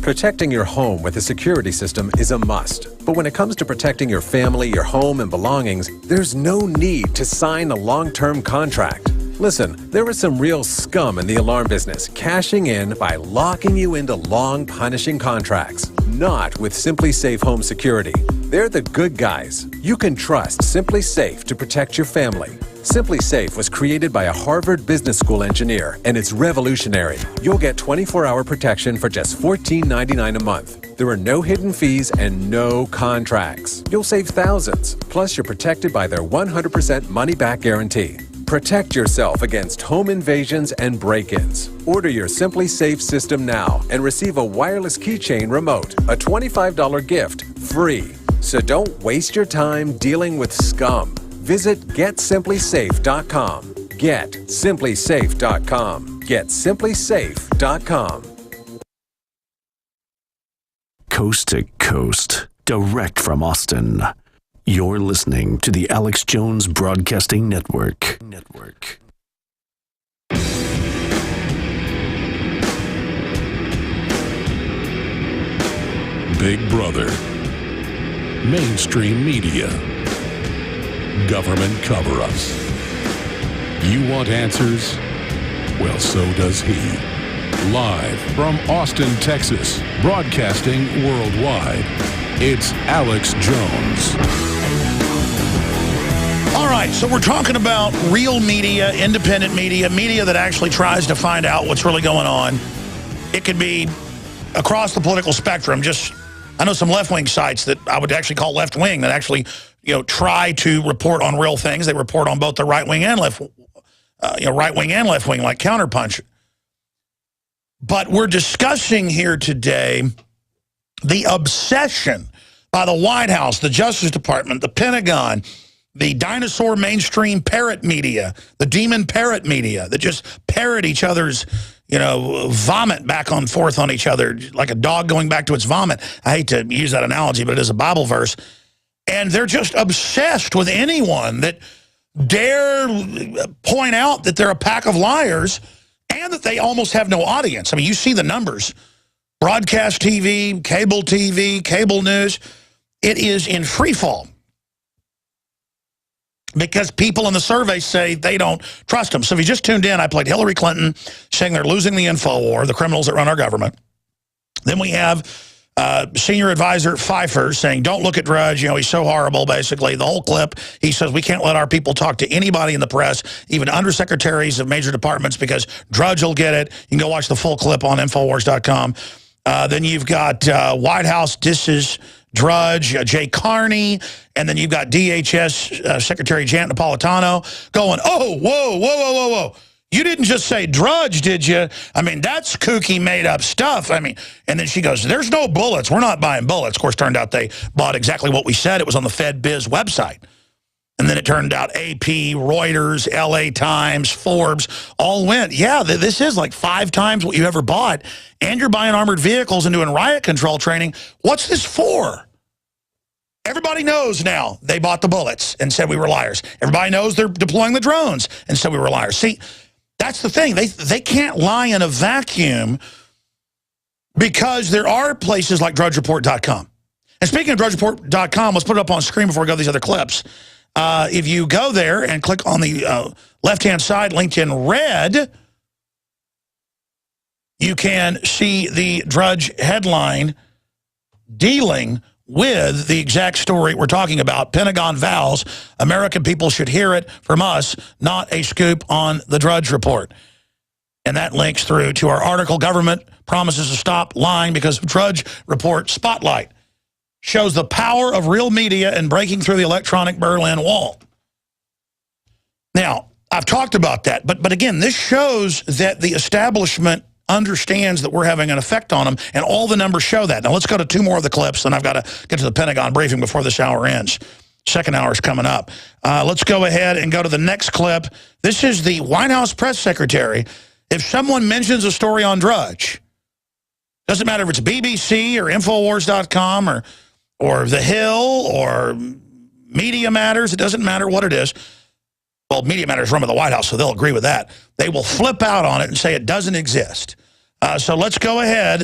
Protecting your home with a security system is a must. But when it comes to protecting your family, your home, and belongings, there's no need to sign a long-term contract. Listen, there is some real scum in the alarm business, cashing in by locking you into long, punishing contracts. Not with Simply Safe Home Security. They're the good guys. You can trust Simply Safe to protect your family. Simply Safe was created by a Harvard Business School engineer, and it's revolutionary. You'll get 24-hour protection for just $14.99 a month. There are no hidden fees and no contracts. You'll save thousands. Plus, you're protected by their 100% money-back guarantee. Protect yourself against home invasions and break-ins. Order your Simply Safe system now and receive a wireless keychain remote, a $25 gift, free. So don't waste your time dealing with scum. Visit GetSimplySafe.com. GetSimplySafe.com. GetSimplySafe.com. Coast to coast, direct from Austin. You're listening to the Alex Jones Broadcasting Network. Big Brother, mainstream media, government cover-ups. You want answers? Well, so does he. Live from Austin, Texas, broadcasting worldwide, it's Alex Jones. All right, so we're talking about real media, independent media, media that actually tries to find out what's really going on. It could be across the political spectrum. I know some left-wing sites that I would actually call left-wing that actually, try to report on real things. They report on both the right-wing and left-wing, like Counterpunch. But we're discussing here today the obsession by the White House, the Justice Department, the Pentagon, the dinosaur mainstream parrot media, the demon parrot media that just parrot each other's, vomit back and forth on each other, like a dog going back to its vomit. I hate to use that analogy, but it is a Bible verse. And they're just obsessed with anyone that dare point out that they're a pack of liars and that they almost have no audience. I mean, you see the numbers. Broadcast TV, cable news, it is in free fall. Because people in the survey say they don't trust them. So if you just tuned in, I played Hillary Clinton saying they're losing the info war, the criminals that run our government. Then we have senior advisor Pfeiffer saying, don't look at Drudge, he's so horrible, basically. The whole clip, he says, we can't let our people talk to anybody in the press, even undersecretaries of major departments, because Drudge will get it. You can go watch the full clip on Infowars.com. Then you've got White House disses Drudge, Jay Carney, and then you've got DHS Secretary Janet Napolitano going, oh, whoa, whoa, whoa, whoa, whoa. You didn't just say Drudge, did you? I mean, that's kooky made-up stuff. I mean, and then she goes, there's no bullets. We're not buying bullets. Of course, turned out they bought exactly what we said. It was on the FedBiz website. And then it turned out AP, Reuters, LA Times, Forbes, all went, yeah, this is like 5 times what you ever bought, and you're buying armored vehicles and doing riot control training. What's this for? Everybody knows now they bought the bullets and said we were liars. Everybody knows they're deploying the drones and said we were liars. See, that's the thing. They can't lie in a vacuum because there are places like drudgereport.com. And speaking of drudgereport.com, let's put it up on screen before we go to these other clips. If you go there and click on the left-hand side, linked in red, you can see the Drudge headline dealing with the exact story we're talking about. Pentagon vows American people should hear it from us, not a scoop on the Drudge Report. And that links through to our article, Government Promises to Stop Lying Because of Drudge Report Spotlight. Shows the power of real media and breaking through the electronic Berlin Wall. Now, I've talked about that, but again, this shows that the establishment understands that we're having an effect on them, and all the numbers show that. Now, let's go to 2 more of the clips, then I've got to get to the Pentagon briefing before this hour ends. Second hour is coming up. Let's go ahead and go to the next clip. This is the White House press secretary. If someone mentions a story on Drudge, doesn't matter if it's BBC or Infowars.com or The Hill or Media Matters, it doesn't matter what it is. Well, Media Matters run by the White House, so they'll agree with that. They will flip out on it and say it doesn't exist. So let's go ahead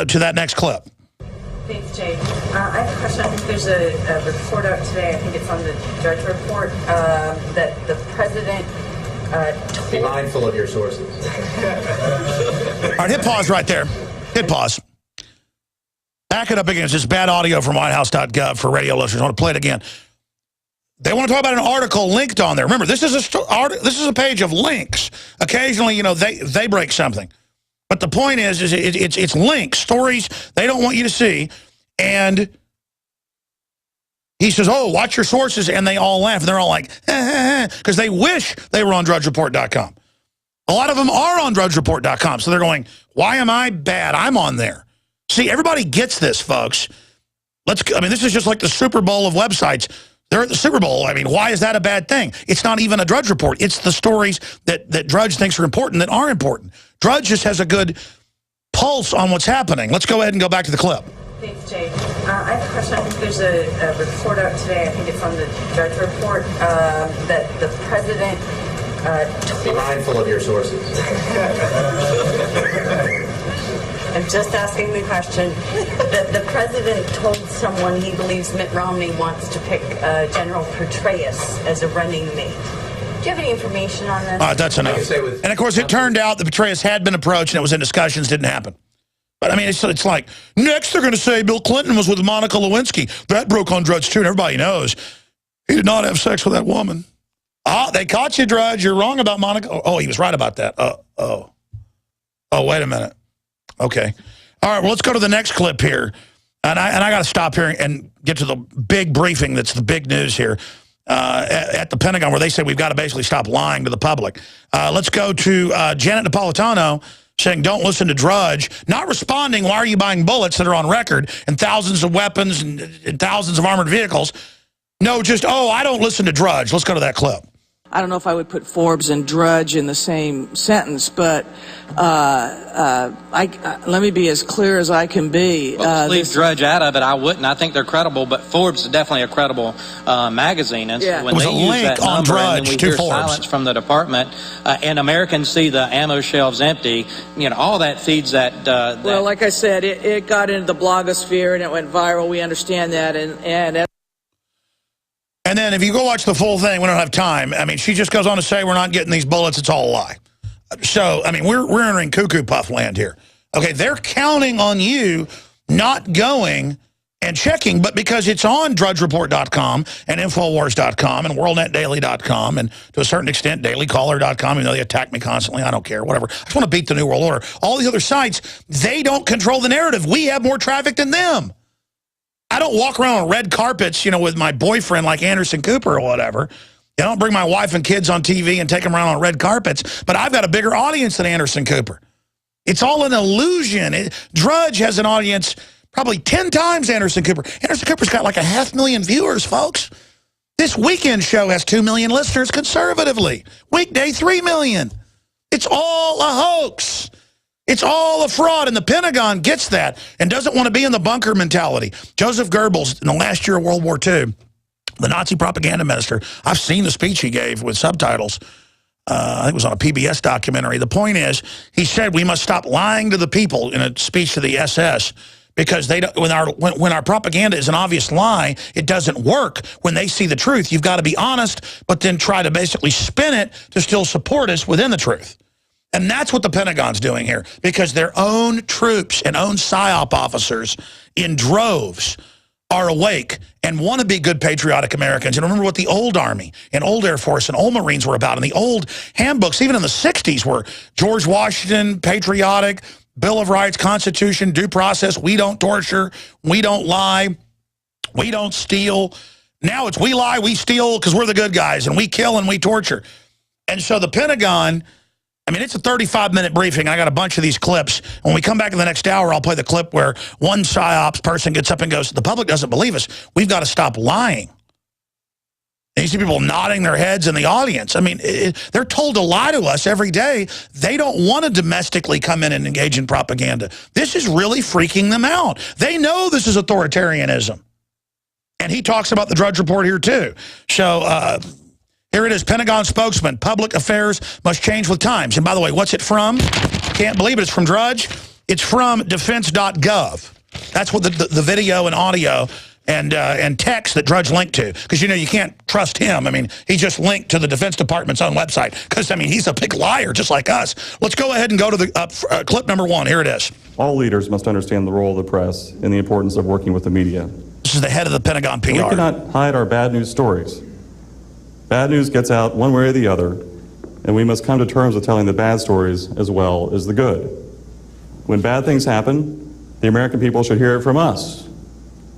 to that next clip. Thanks, Jay. I have a question. I think there's a report out today, I think it's on the Drudge Report, that the president Be mindful of your sources. All right, hit pause right there. Hit pause. Back it up again. It's just bad audio from whitehouse.gov for radio listeners. I want to play it again. They want to talk about an article linked on there. Remember, this is a page of links. Occasionally, you know, they break something. But the point is it's links, stories they don't want you to see. And he says, oh, watch your sources, and they all laugh. And they're all like, because they wish they were on drudgereport.com. A lot of them are on drudgereport.com. So they're going, why am I bad? I'm on there. See, everybody gets this, folks. This is just like the Super Bowl of websites. They're at the Super Bowl. I mean, why is that a bad thing? It's not even a Drudge Report. It's the stories that Drudge thinks are important that are important. Drudge just has a good pulse on what's happening. Let's go ahead and go back to the clip. Thanks, Jay. I have a question. I think there's a report out today, I think it's on the Drudge Report, that the president... Be mindful of your sources. I'm just asking the question. The president told someone he believes Mitt Romney wants to pick General Petraeus as a running mate. Do you have any information on this? That's enough. And, of course, it turned out that Petraeus had been approached and it was in discussions, didn't happen. But, I mean, it's like, next they're going to say Bill Clinton was with Monica Lewinsky. That broke on Drudge, too, and everybody knows. He did not have sex with that woman. They caught you, Drudge. You're wrong about Monica. Oh, he was right about that. Oh, wait a minute. Okay. All right, well, let's go to the next clip here. And I got to stop here and get to the big briefing that's the big news here at the Pentagon, where they say we've got to basically stop lying to the public. Let's go to Janet Napolitano saying don't listen to Drudge, not responding, why are you buying bullets that are on record and thousands of weapons and thousands of armored vehicles? No, just, I don't listen to Drudge. Let's go to that clip. I don't know if I would put Forbes and Drudge in the same sentence, but let me be as clear as I can be. Well, leave Drudge out of it. I wouldn't. I think they're credible, but Forbes is definitely a credible magazine. And so when they use that number and then we hear silence from the department, and Americans see the ammo shelves empty, you know, all that feeds that. Well, like I said, it got into the blogosphere and it went viral. We understand that, And then if you go watch the full thing, we don't have time. I mean, she just goes on to say we're not getting these bullets. It's all a lie. So, I mean, we're entering cuckoo puff land here. Okay, they're counting on you not going and checking, but because it's on drudgereport.com and Infowars.com and WorldNetDaily.com and to a certain extent DailyCaller.com, even though they attack me constantly, I don't care, whatever. I just want to beat the New World Order. All these other sites, they don't control the narrative. We have more traffic than them. I don't walk around on red carpets, with my boyfriend like Anderson Cooper or whatever. I don't bring my wife and kids on TV and take them around on red carpets, but I've got a bigger audience than Anderson Cooper. It's all an illusion. Drudge has an audience probably 10 times Anderson Cooper. Anderson Cooper's got like 500,000 viewers, folks. This weekend show has 2 million listeners conservatively. Weekday, 3 million. It's all a hoax. It's all a fraud, and the Pentagon gets that and doesn't want to be in the bunker mentality. Joseph Goebbels, in the last year of World War II, the Nazi propaganda minister, I've seen the speech he gave with subtitles. I think it was on a PBS documentary. The point is, he said we must stop lying to the people in a speech to the SS because they don't, when our propaganda is an obvious lie, it doesn't work. When they see the truth, you've got to be honest, but then try to basically spin it to still support us within the truth. And that's what the Pentagon's doing here, because their own troops and own psy-op officers in droves are awake and want to be good patriotic Americans. And remember what the old Army and old Air Force and old Marines were about. And the old handbooks, even in the 60s, were George Washington, patriotic, Bill of Rights, Constitution, due process, we don't torture, we don't lie, we don't steal. Now it's we lie, we steal because we're the good guys, and we kill and we torture. And so the Pentagon, I mean, it's a 35-minute briefing. I got a bunch of these clips. When we come back in the next hour, I'll play the clip where one psyops person gets up and goes, the public doesn't believe us. We've got to stop lying. And you see people nodding their heads in the audience. I mean, they're told to lie to us every day. They don't want to domestically come in and engage in propaganda. This is really freaking them out. They know this is authoritarianism. And he talks about the Drudge Report here, too. So here it is, Pentagon spokesman, public affairs must change with times. And by the way, what's it from? Can't believe it. It's from Drudge. It's from defense.gov. That's what the video and audio and text that Drudge linked to. Because, you can't trust him. I mean, he just linked to the Defense Department's own website. Because, I mean, he's a big liar just like us. Let's go ahead and go to the clip number 1. Here it is. All leaders must understand the role of the press and the importance of working with the media. This is the head of the Pentagon PR. We cannot hide our bad news stories. Bad news gets out one way or the other, and we must come to terms with telling the bad stories as well as the good. When bad things happen, the American people should hear it from us,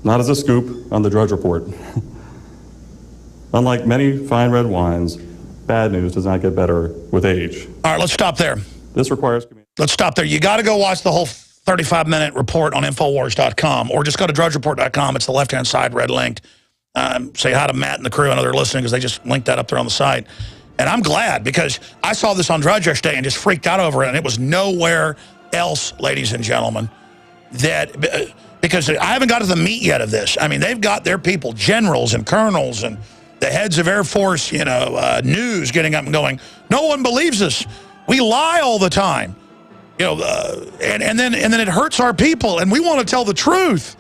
not as a scoop on the Drudge Report. Unlike many fine red wines, bad news does not get better with age. All right, let's stop there. This requires... Let's stop there. You got to go watch the whole 35-minute report on Infowars.com, or just go to drudgereport.com. It's the left-hand side, red linked. Say hi to Matt and the crew. I know they're listening because they just linked that up there on the site. And I'm glad, because I saw this on Drudge yesterday and just freaked out over it, and it was nowhere else, ladies and gentlemen, because I haven't got to the meat yet of this. I mean, they've got their people, generals and colonels and the heads of Air Force, news getting up and going, no one believes us. We lie all the time. And then it hurts our people, and we want to tell the truth.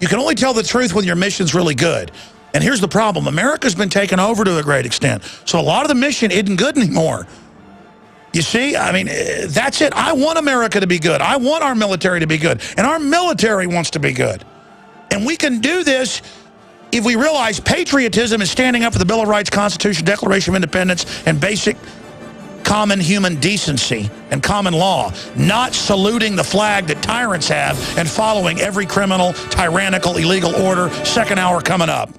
You can only tell the truth when your mission's really good. And here's the problem. America's been taken over to a great extent. So a lot of the mission isn't good anymore. You see? I mean, that's it. I want America to be good. I want our military to be good. And our military wants to be good. And we can do this if we realize patriotism is standing up for the Bill of Rights, Constitution, Declaration of Independence, and basic common human decency and common law, not saluting the flag that tyrants have and following every criminal, tyrannical, illegal order. Second hour coming up.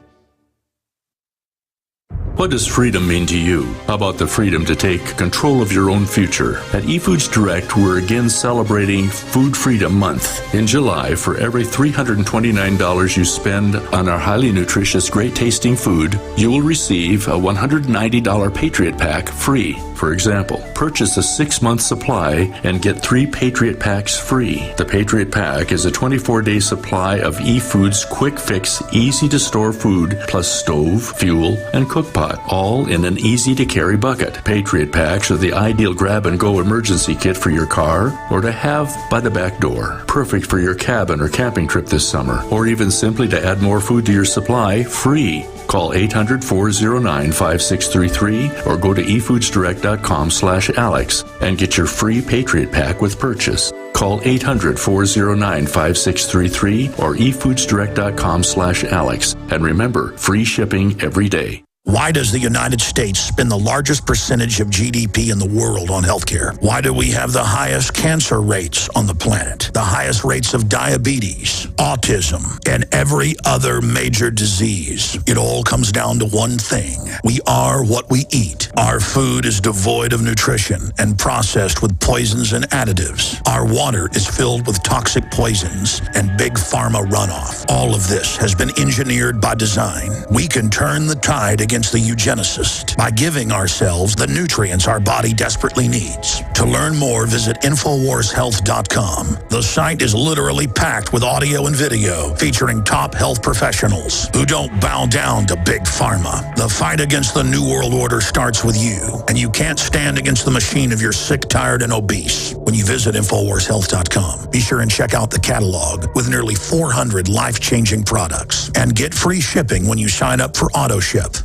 What does freedom mean to you? How about the freedom to take control of your own future? At eFoods Direct, we're again celebrating Food Freedom Month. In July, for every $329 you spend on our highly nutritious, great-tasting food, you will receive a $190 Patriot Pack free. For example, purchase a 6-month supply and get 3 Patriot Packs free. The Patriot Pack is a 24-day supply of eFoods quick fix, easy-to-store food, plus stove, fuel, and cook pot, all in an easy-to-carry bucket. Patriot Packs are the ideal grab-and-go emergency kit for your car or to have by the back door. Perfect for your cabin or camping trip this summer, or even simply to add more food to your supply, free. Call 800-409-5633 or go to efoodsdirect.com/Alex and get your free Patriot Pack with purchase. Call 800-409-5633 or efoodsdirect.com/Alex. And remember, free shipping every day. Why does the United States spend the largest percentage of GDP in the world on healthcare? Why do we have the highest cancer rates on the planet, the highest rates of diabetes, autism, and every other major disease? It all comes down to one thing. We are what we eat. Our food is devoid of nutrition and processed with poisons and additives. Our water is filled with toxic poisons and big pharma runoff. All of this has been engineered by design. We can turn the tide against the eugenicist by giving ourselves the nutrients our body desperately needs. To learn more, visit InfoWarsHealth.com. The site is literally packed with audio and video featuring top health professionals who don't bow down to big pharma. The fight against the New World Order starts with you, and you can't stand against the machine if you're sick, tired, and obese. When you visit InfoWarsHealth.com, be sure and check out the catalog with nearly 400 life-changing products, and get free shipping when you sign up for AutoShip.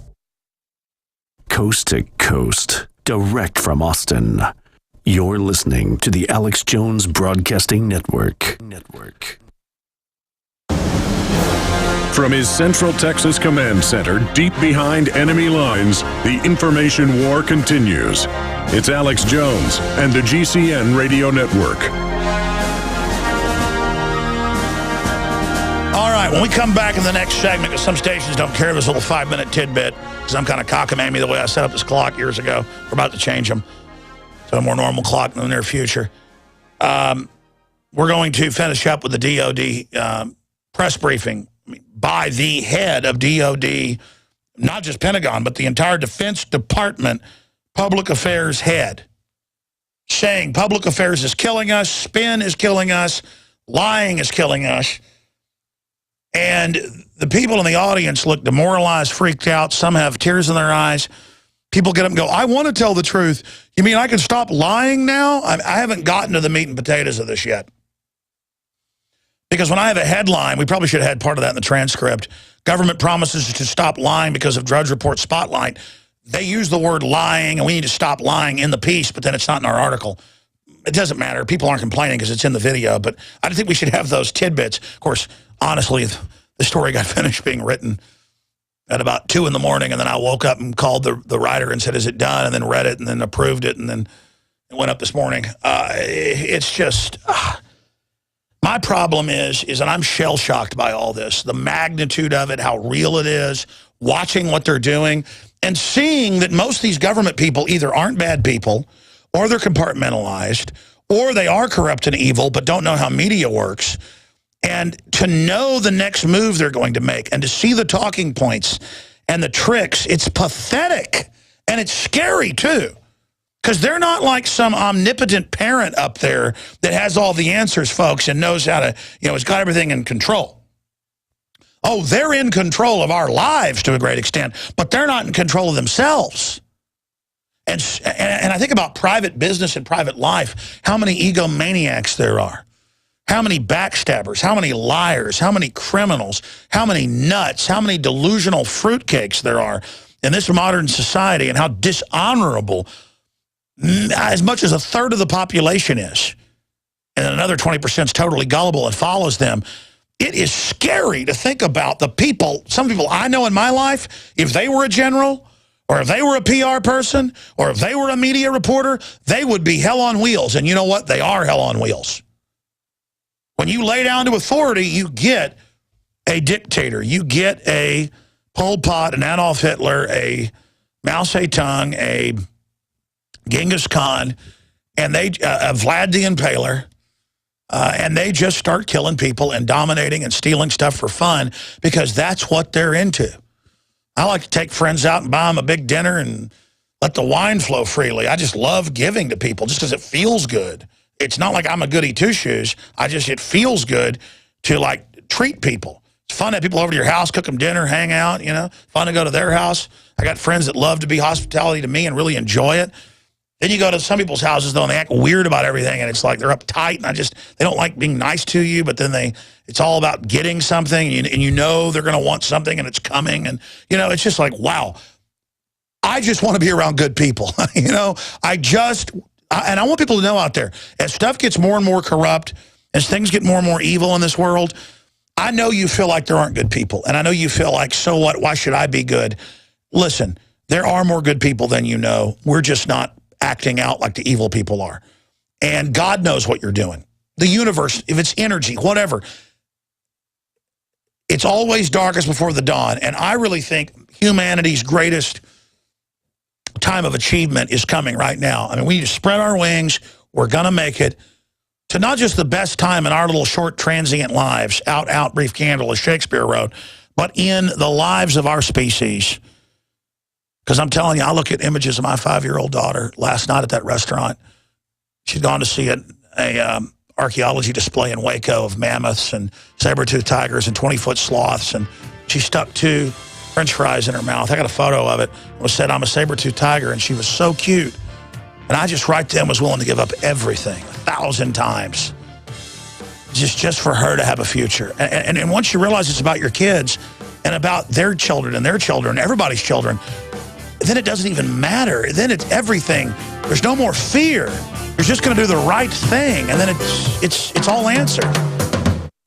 Coast to coast, direct from Austin. You're listening to the Alex Jones Broadcasting Network. From his Central Texas Command Center, deep behind enemy lines, the information war continues. It's Alex Jones and the GCN Radio Network. All right, when we come back in the next segment, because some stations don't care this little 5-minute tidbit, because I'm kind of cockamamie the way I set up this clock years ago. We're about to change them to a more normal clock in the near future. We're going to finish up with the DOD press briefing by the head of DOD, not just Pentagon, but the entire Defense Department public affairs head, saying public affairs is killing us, spin is killing us, lying is killing us. And the people in the audience look demoralized, freaked out. Some have tears in their eyes. People get up and go, I want to tell the truth. You mean I can stop lying now? I haven't gotten to the meat and potatoes of this yet. Because when I have a headline, we probably should have had part of that in the transcript. Government promises to stop lying because of Drudge Report Spotlight. They use the word lying, and we need to stop lying in the piece, but then it's not in our article. It doesn't matter. People aren't complaining because it's in the video, but I think we should have those tidbits. Of course, honestly, the story got finished being written at about 2 in the morning, and then I woke up and called the writer and said, is it done? And then read it and then approved it, and then it went up this morning. It's just... my problem is that I'm shell-shocked by all this, the magnitude of it, how real it is, watching what they're doing, and seeing that most of these government people either aren't bad people, or they're compartmentalized, or they are corrupt and evil but don't know how media works. And to know the next move they're going to make and to see the talking points and the tricks, it's pathetic. And it's scary, too. Because they're not like some omnipotent parent up there that has all the answers, folks, and knows how to, has got everything in control. Oh, they're in control of our lives to a great extent, but they're not in control of themselves. And I think about private business and private life, how many egomaniacs there are. How many backstabbers, how many liars, how many criminals, how many nuts, how many delusional fruitcakes there are in this modern society, and how dishonorable as much as a third of the population is, and another 20% is totally gullible and follows them. It is scary to think about the people, some people I know in my life, if they were a general, or if they were a PR person, or if they were a media reporter, they would be hell on wheels. And you know what? They are hell on wheels. When you lay down to authority, you get a dictator. You get a Pol Pot, an Adolf Hitler, a Mao Zedong, a Genghis Khan, and they Vlad the Impaler, and they just start killing people and dominating and stealing stuff for fun because that's what they're into. I like to take friends out and buy them a big dinner and let the wine flow freely. I just love giving to people just because it feels good. It's not like I'm a goody two-shoes. It feels good to, like, treat people. It's fun to have people over to your house, cook them dinner, hang out, Fun to go to their house. I got friends that love to be hospitality to me and really enjoy it. Then you go to some people's houses, though, and they act weird about everything, and it's like they're uptight, and they don't like being nice to you, but then it's all about getting something, and they're going to want something, and it's coming, and, it's just like, wow. I just want to be around good people, and I want people to know out there, as stuff gets more and more corrupt, as things get more and more evil in this world, I know you feel like there aren't good people. And I know you feel like, so what? Why should I be good? listen, there are more good people than you know. We're just not acting out like the evil people are. And God knows what you're doing. The universe, if it's energy, whatever, it's always darkest before the dawn. And I really think humanity's greatest time of achievement is coming right now. I mean, we need to spread our wings. We're going to make it to not just the best time in our little short transient lives, out, brief candle, as Shakespeare wrote, but in the lives of our species. Because I'm telling you, I look at images of my 5-year-old daughter last night at that restaurant. She'd gone to see a archaeology display in Waco of mammoths and saber-toothed tigers and 20-foot sloths, and she stuck 2 French fries in her mouth. I got a photo of it. It said, "I'm a saber-toothed tiger," and she was so cute. And I just right then was willing to give up everything 1,000 times just for her to have a future. And once you realize it's about your kids and about their children and everybody's children, then it doesn't even matter. Then it's everything. There's no more fear. You're just going to do the right thing, and then it's all answered.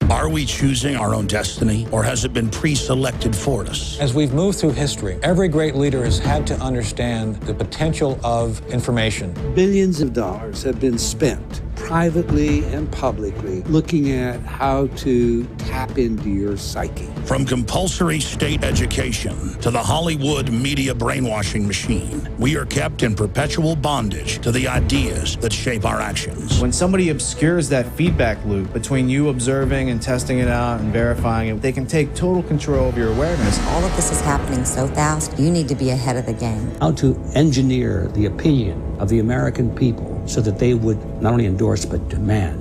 Are we choosing our own destiny, or has it been pre-selected for us? As we've moved through history, every great leader has had to understand the potential of information. Billions of dollars have been spent privately and publicly looking at how to tap into your psyche. From compulsory state education to the Hollywood media brainwashing machine, we are kept in perpetual bondage to the ideas that shape our actions. When somebody obscures that feedback loop between you observing and testing it out and verifying it, they can take total control of your awareness. All of this is happening so fast, you need to be ahead of the game. How to engineer the opinion of the American people so that they would not only endorse but demand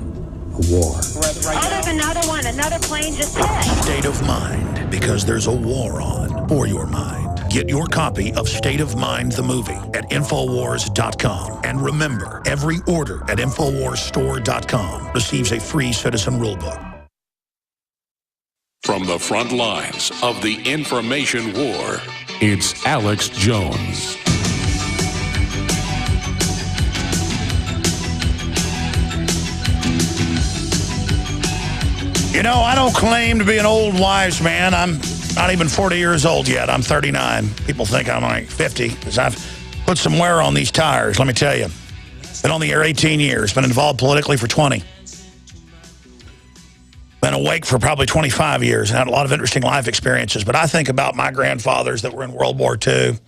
a war. Oh, there's another one. Another plane just hit. State of Mind, because there's a war on for your mind. Get your copy of State of Mind, the movie, at Infowars.com. And remember, every order at InfoWarsStore.com receives a free Citizen Rulebook. From the front lines of the information war, it's Alex Jones. You know, I don't claim to be an old wise man. I'm not even 40 years old yet. I'm 39. People think I'm like 50 because I've put some wear on these tires, let me tell you. Been on the air 18 years, been involved politically for 20. Been awake for probably 25 years and had a lot of interesting life experiences. But I think about my grandfathers that were in World War II.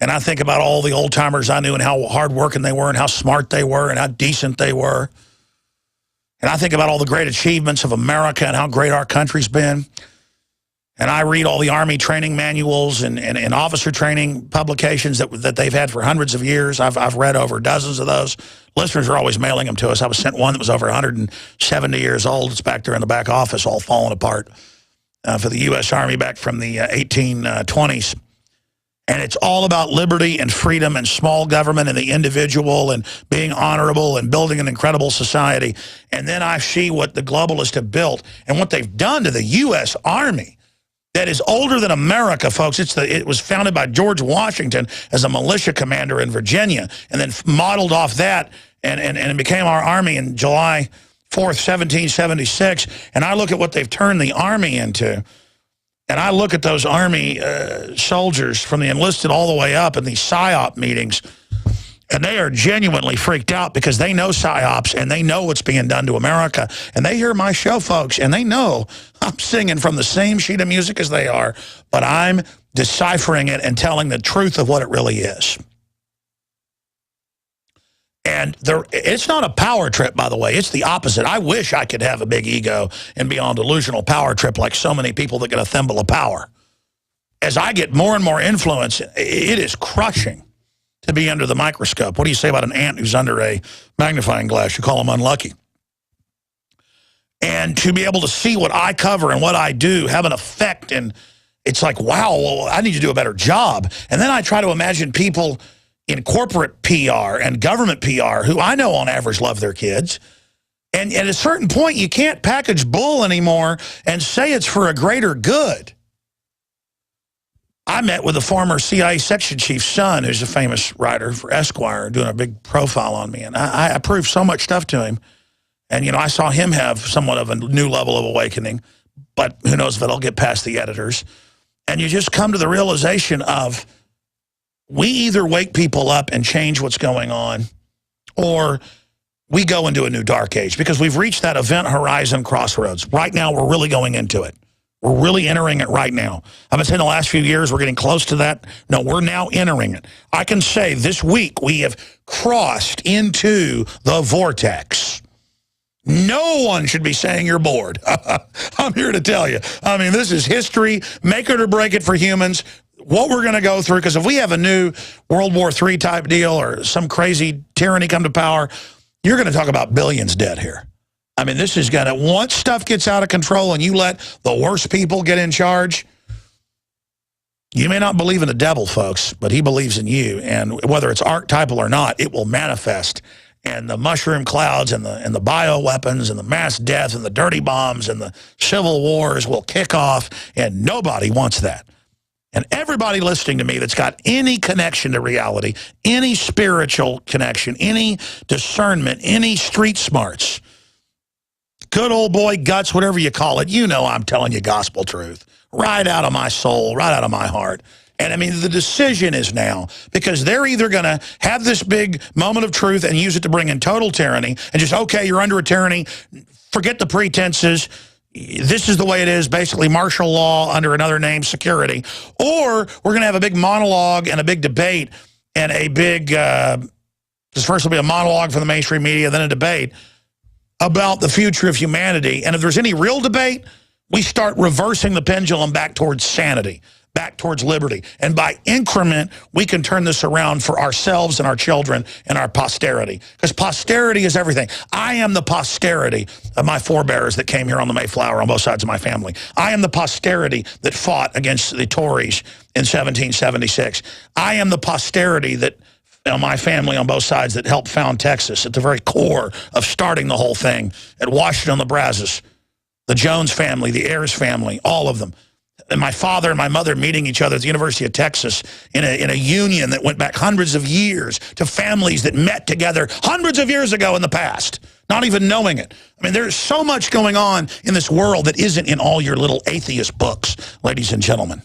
And I think about all the old timers I knew and how hardworking they were and how smart they were and how decent they were. And I think about all the great achievements of America and how great our country's been. And I read all the Army training manuals and officer training publications that they've had for hundreds of years. I've read over dozens of those. Listeners are always mailing them to us. I was sent one that was over 170 years old. It's back there in the back office, all falling apart, for the U.S. Army back from the 1820s. And it's all about liberty and freedom and small government and the individual and being honorable and building an incredible society. And then I see what the globalists have built and what they've done to the U.S. Army that is older than America, folks. It was founded by George Washington as a militia commander in Virginia and then modeled off that and it became our Army in July 4th, 1776. And I look at what they've turned the Army into. And I look at those Army soldiers from the enlisted all the way up in these psy-op meetings, and they are genuinely freaked out because they know psy-ops and they know what's being done to America. And they hear my show, folks, and they know I'm singing from the same sheet of music as they are, but I'm deciphering it and telling the truth of what it really is. And it's not a power trip, by the way. It's the opposite. I wish I could have a big ego and be on a delusional power trip like so many people that get a thimble of power. As I get more and more influence, it is crushing to be under the microscope. What do you say about an ant who's under a magnifying glass? You call them unlucky. And to be able to see what I cover and what I do have an effect, and it's like, wow, well, I need to do a better job. And then I try to imagine people in corporate PR and government PR who I know on average love their kids. And at a certain point, you can't package bull anymore and say it's for a greater good. I met with a former CIA section chief's son, who's a famous writer for Esquire, doing a big profile on me. And I proved so much stuff to him. And, you know, I saw him have somewhat of a new level of awakening. But who knows if it'll get past the editors. And you just come to the realization of we either wake people up and change what's going on, or we go into a new dark age, because we've reached that event horizon crossroads. Right now, we're really going into it. We're really entering it right now. I've been saying the last few years we're getting close to that. No, we're now entering it. I can say this week we have crossed into the vortex. No one should be saying you're bored. I'm here to tell you. I mean, this is history, make it or break it for humans. What we're going to go through, because if we have a new World War III type deal or some crazy tyranny come to power, you're going to talk about billions dead here. I mean, this is going to, once stuff gets out of control and you let the worst people get in charge, you may not believe in the devil, folks, but he believes in you. And whether it's archetypal or not, it will manifest. And the mushroom clouds and the bioweapons and the mass death and the dirty bombs and the civil wars will kick off, and nobody wants that. And everybody listening to me that's got any connection to reality, any spiritual connection, any discernment, any street smarts, good old boy guts, whatever you call it, you know I'm telling you gospel truth. Right out of my soul, right out of my heart. And I mean, the decision is now, because they're either going to have this big moment of truth and use it to bring in total tyranny and just, okay, you're under a tyranny, forget the pretenses, this is the way it is, basically martial law under another name, security. Or we're going to have a big monologue and a big debate and a big, this first will be a monologue from the mainstream media, then a debate about the future of humanity. And if there's any real debate, we start reversing the pendulum back towards sanity, back towards liberty. And by increment, we can turn this around for ourselves and our children and our posterity. Because posterity is everything. I am the posterity of my forebears that came here on the Mayflower on both sides of my family. I am the posterity that fought against the Tories in 1776. I am the posterity that, my family on both sides, that helped found Texas at the very core of starting the whole thing. At Washington, the Brazos, the Jones family, the Ayers family, all of them. And my father and my mother meeting each other at the University of Texas in a union that went back hundreds of years to families that met together hundreds of years ago in the past, not even knowing it. I mean, there's so much going on in this world that isn't in all your little atheist books, ladies and gentlemen.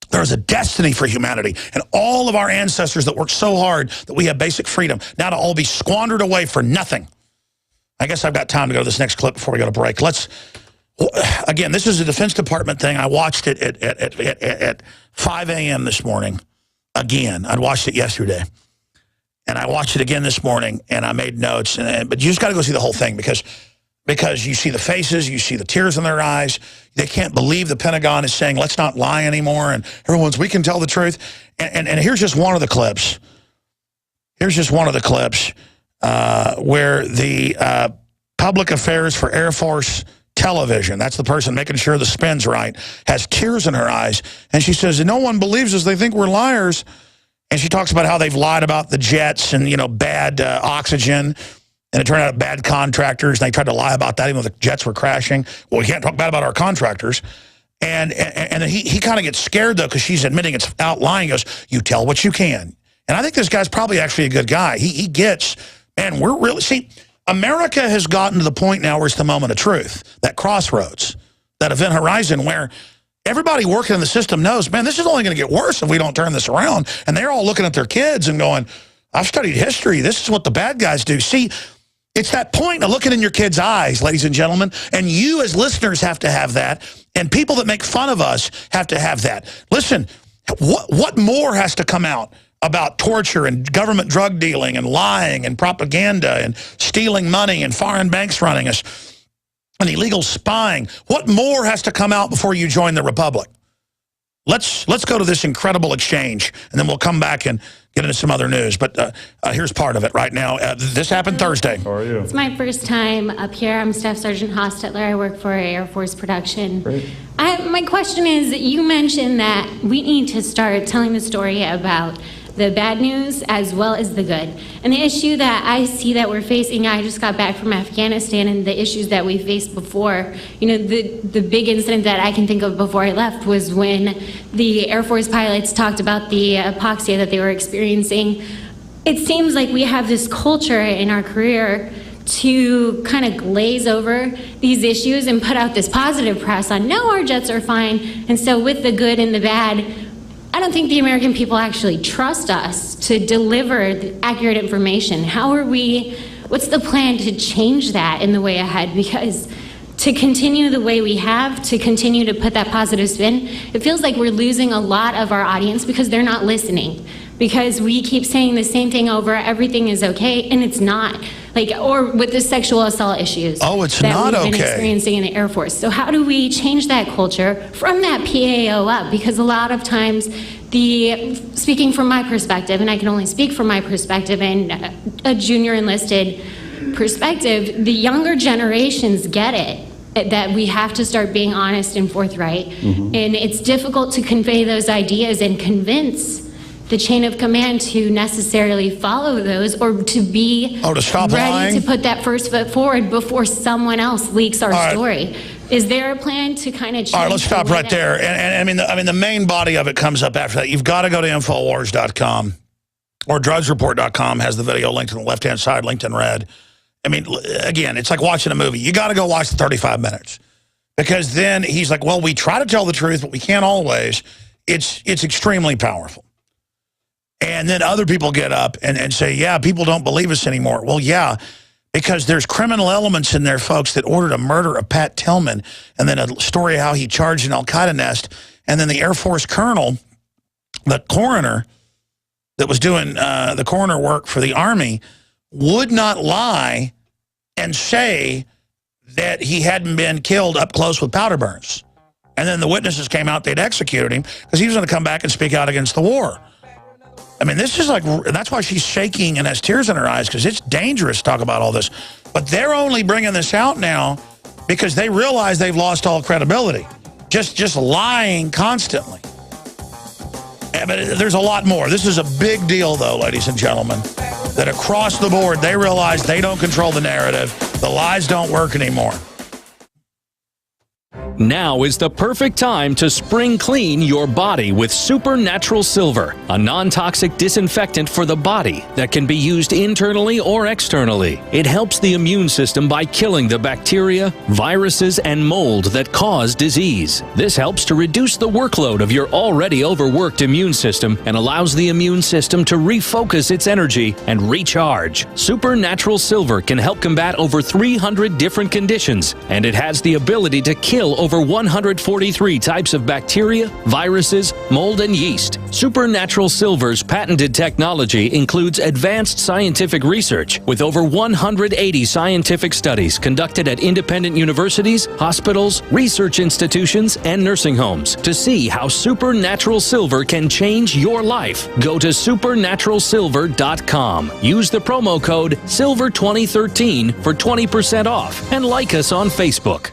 There's a destiny for humanity, and all of our ancestors that worked so hard that we have basic freedom now to all be squandered away for nothing. I guess I've got time to go to this next clip before we go to break. Again, this is a Defense Department thing. I watched it at 5 a.m. this morning. Again, I'd watched it yesterday. And I watched it again this morning, and I made notes. But you just got to go see the whole thing, because you see the faces, you see the tears in their eyes. They can't believe the Pentagon is saying, let's not lie anymore. And everyone's, we can tell the truth. And here's just one of the clips. Here's just one of the clips where the Public Affairs for Air Force Television, that's the person making sure the spin's right, has tears in her eyes. And she says, no one believes us. They think we're liars. And she talks about how they've lied about the jets and, bad oxygen. And it turned out bad contractors. And they tried to lie about that even though the jets were crashing. Well, we can't talk bad about our contractors. And he kind of gets scared, though, because she's admitting it's out lying. He goes, you tell what you can. And I think this guy's probably actually a good guy. He gets, man, we're really, see, America has gotten to the point now where it's the moment of truth, that crossroads, that event horizon where everybody working in the system knows, man, this is only going to get worse if we don't turn this around. And they're all looking at their kids and going, I've studied history. This is what the bad guys do. See, it's that point of looking in your kids' eyes, ladies and gentlemen, and you as listeners have to have that, and people that make fun of us have to have that. Listen, what more has to come out about torture and government drug dealing and lying and propaganda and stealing money and foreign banks running us and illegal spying? What more has to come out before you join the Republic? Let's go to this incredible exchange, and then we'll come back and get into some other news. But here's part of it right now. This happened Thursday. How are you? It's my first time up here. I'm Staff Sergeant Hostetler. I work for Air Force Production. Great. My question is, you mentioned that we need to start telling the story about the bad news as well as the good. And the issue that I see that we're facing, I just got back from Afghanistan, and the issues that we faced before, the big incident that I can think of before I left was when the Air Force pilots talked about the hypoxia that they were experiencing. It seems like we have this culture in our career to kind of glaze over these issues and put out this positive press on, no, our jets are fine. And so with the good and the bad, I don't think the American people actually trust us to deliver the accurate information. What's the plan to change that in the way ahead? Because to continue the way we have, to continue to put that positive spin, it feels like we're losing a lot of our audience because they're not listening. Because we keep saying the same thing over, everything is okay, and it's not. Or with the sexual assault issues. Oh, it's that not we've been okay. experiencing in the Air Force. So how do we change that culture from that PAO up? Because a lot of times, speaking from my perspective, and I can only speak from my perspective and a junior enlisted perspective, the younger generations get it, that we have to start being honest and forthright. Mm-hmm. And it's difficult to convey those ideas and convince the chain of command to necessarily follow those, or to be to stop ready lying? to put that first foot forward before someone else leaks our story. Is there a plan to kind of change? All right, let's stop right there. And I mean, the main body of it comes up after that. You've got to go to Infowars.com, or DrudgeReport.com has the video linked on the left-hand side, linked in red. I mean, again, it's like watching a movie. You got to go watch the 35 minutes. Because then he's like, well, we try to tell the truth, but we can't always. It's extremely powerful. And then other people get up and say, yeah, people don't believe us anymore. Well, yeah, because there's criminal elements in there, folks, that ordered a murder of Pat Tillman, and then a story of how he charged an al-Qaeda nest, and then the Air Force colonel, the coroner that was doing the coroner work for the Army, would not lie and say that he hadn't been killed up close with powder burns. And then the witnesses came out, they'd executed him, because he was going to come back and speak out against the war. I mean, this is like, that's why she's shaking and has tears in her eyes, because it's dangerous to talk about all this. But they're only bringing this out now because they realize they've lost all credibility. Just lying constantly. But there's a lot more. This is a big deal, though, ladies and gentlemen, that across the board, they realize they don't control the narrative. The lies don't work anymore. Now is the perfect time to spring clean your body with Supernatural Silver, a non-toxic disinfectant for the body that can be used internally or externally. It helps the immune system by killing the bacteria, viruses, and mold that cause disease. This helps to reduce the workload of your already overworked immune system and allows the immune system to refocus its energy and recharge. Supernatural Silver can help combat over 300 different conditions, and it has the ability to kill over 143 types of bacteria, viruses, mold, and yeast. Supernatural Silver's patented technology includes advanced scientific research with over 180 scientific studies conducted at independent universities, hospitals, research institutions, and nursing homes to see how Supernatural Silver can change your life. Go to supernaturalsilver.com. Use the promo code SILVER2013 for 20% off and like us on Facebook.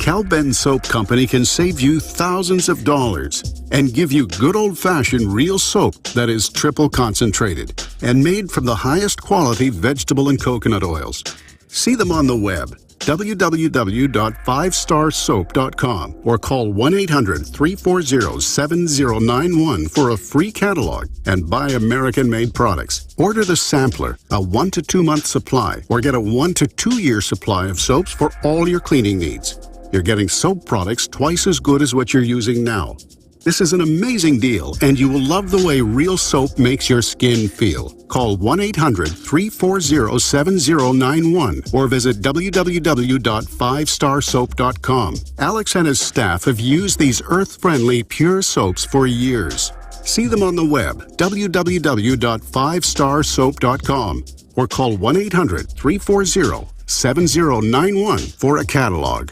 Cal-Ben Soap Company can save you thousands of dollars and give you good old-fashioned real soap that is triple concentrated and made from the highest quality vegetable and coconut oils. See them on the web, www.5starsoap.com, or call 1-800-340-7091 for a free catalog and buy American-made products. Order the sampler, a 1 to 2 month supply, or get a 1 to 2 year supply of soaps for all your cleaning needs. You're getting soap products twice as good as what you're using now. This is an amazing deal, and you will love the way real soap makes your skin feel. Call 1-800-340-7091 or visit www.5starsoap.com. Alex and his staff have used these earth-friendly, pure soaps for years. See them on the web, www.5starsoap.com, or call 1-800-340-7091 for a catalog.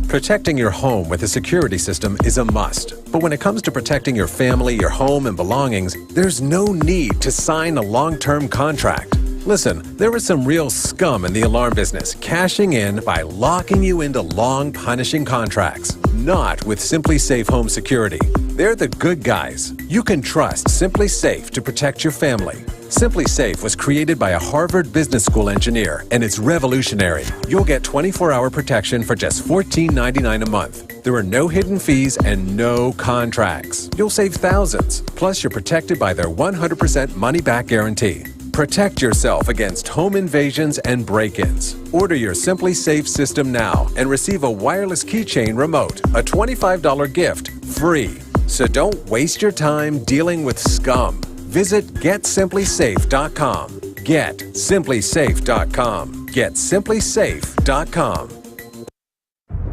Protecting your home with a security system is a must. But when it comes to protecting your family, your home, and belongings, there's no need to sign a long-term contract. Listen, there is some real scum in the alarm business, cashing in by locking you into long, punishing contracts. Not with Simply Safe Home Security. They're the good guys. You can trust Simply Safe to protect your family. Simply Safe was created by a Harvard Business School engineer, and it's revolutionary. You'll get 24-hour protection for just $14.99 a month. There are no hidden fees and no contracts. You'll save thousands. Plus, you're protected by their 100% money-back guarantee. Protect yourself against home invasions and break-ins. Order your Simply Safe system now and receive a wireless keychain remote, a $25 gift, free. So don't waste your time dealing with scum. Visit GetSimplySafe.com. GetSimplySafe.com. GetSimplySafe.com.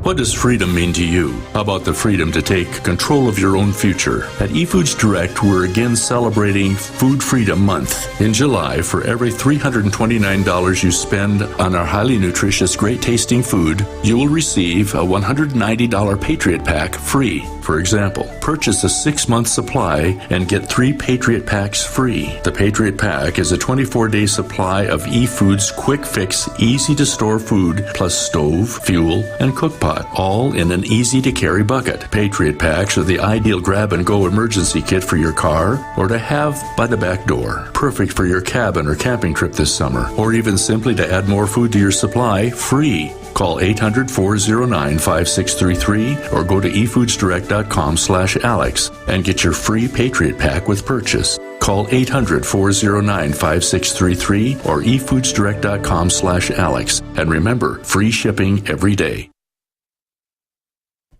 What does freedom mean to you? How about the freedom to take control of your own future? At eFoods Direct, we're again celebrating Food Freedom Month. In July, for every $329 you spend on our highly nutritious, great-tasting food, you will receive a $190 Patriot Pack free. For example, purchase a 6-month supply and get 3 Patriot Packs free. The Patriot Pack is a 24-day supply of eFoods quick-fix, easy-to-store food, plus stove, fuel, and cook pot, all in an easy-to-carry bucket. Patriot Packs are the ideal grab-and-go emergency kit for your car or to have by the back door. Perfect for your cabin or camping trip this summer, or even simply to add more food to your supply, free. Call 800-409-5633 or go to efoodsdirect.com/Alex and get your free Patriot Pack with purchase. Call 800-409-5633 or efoodsdirect.com/Alex. And remember, free shipping every day.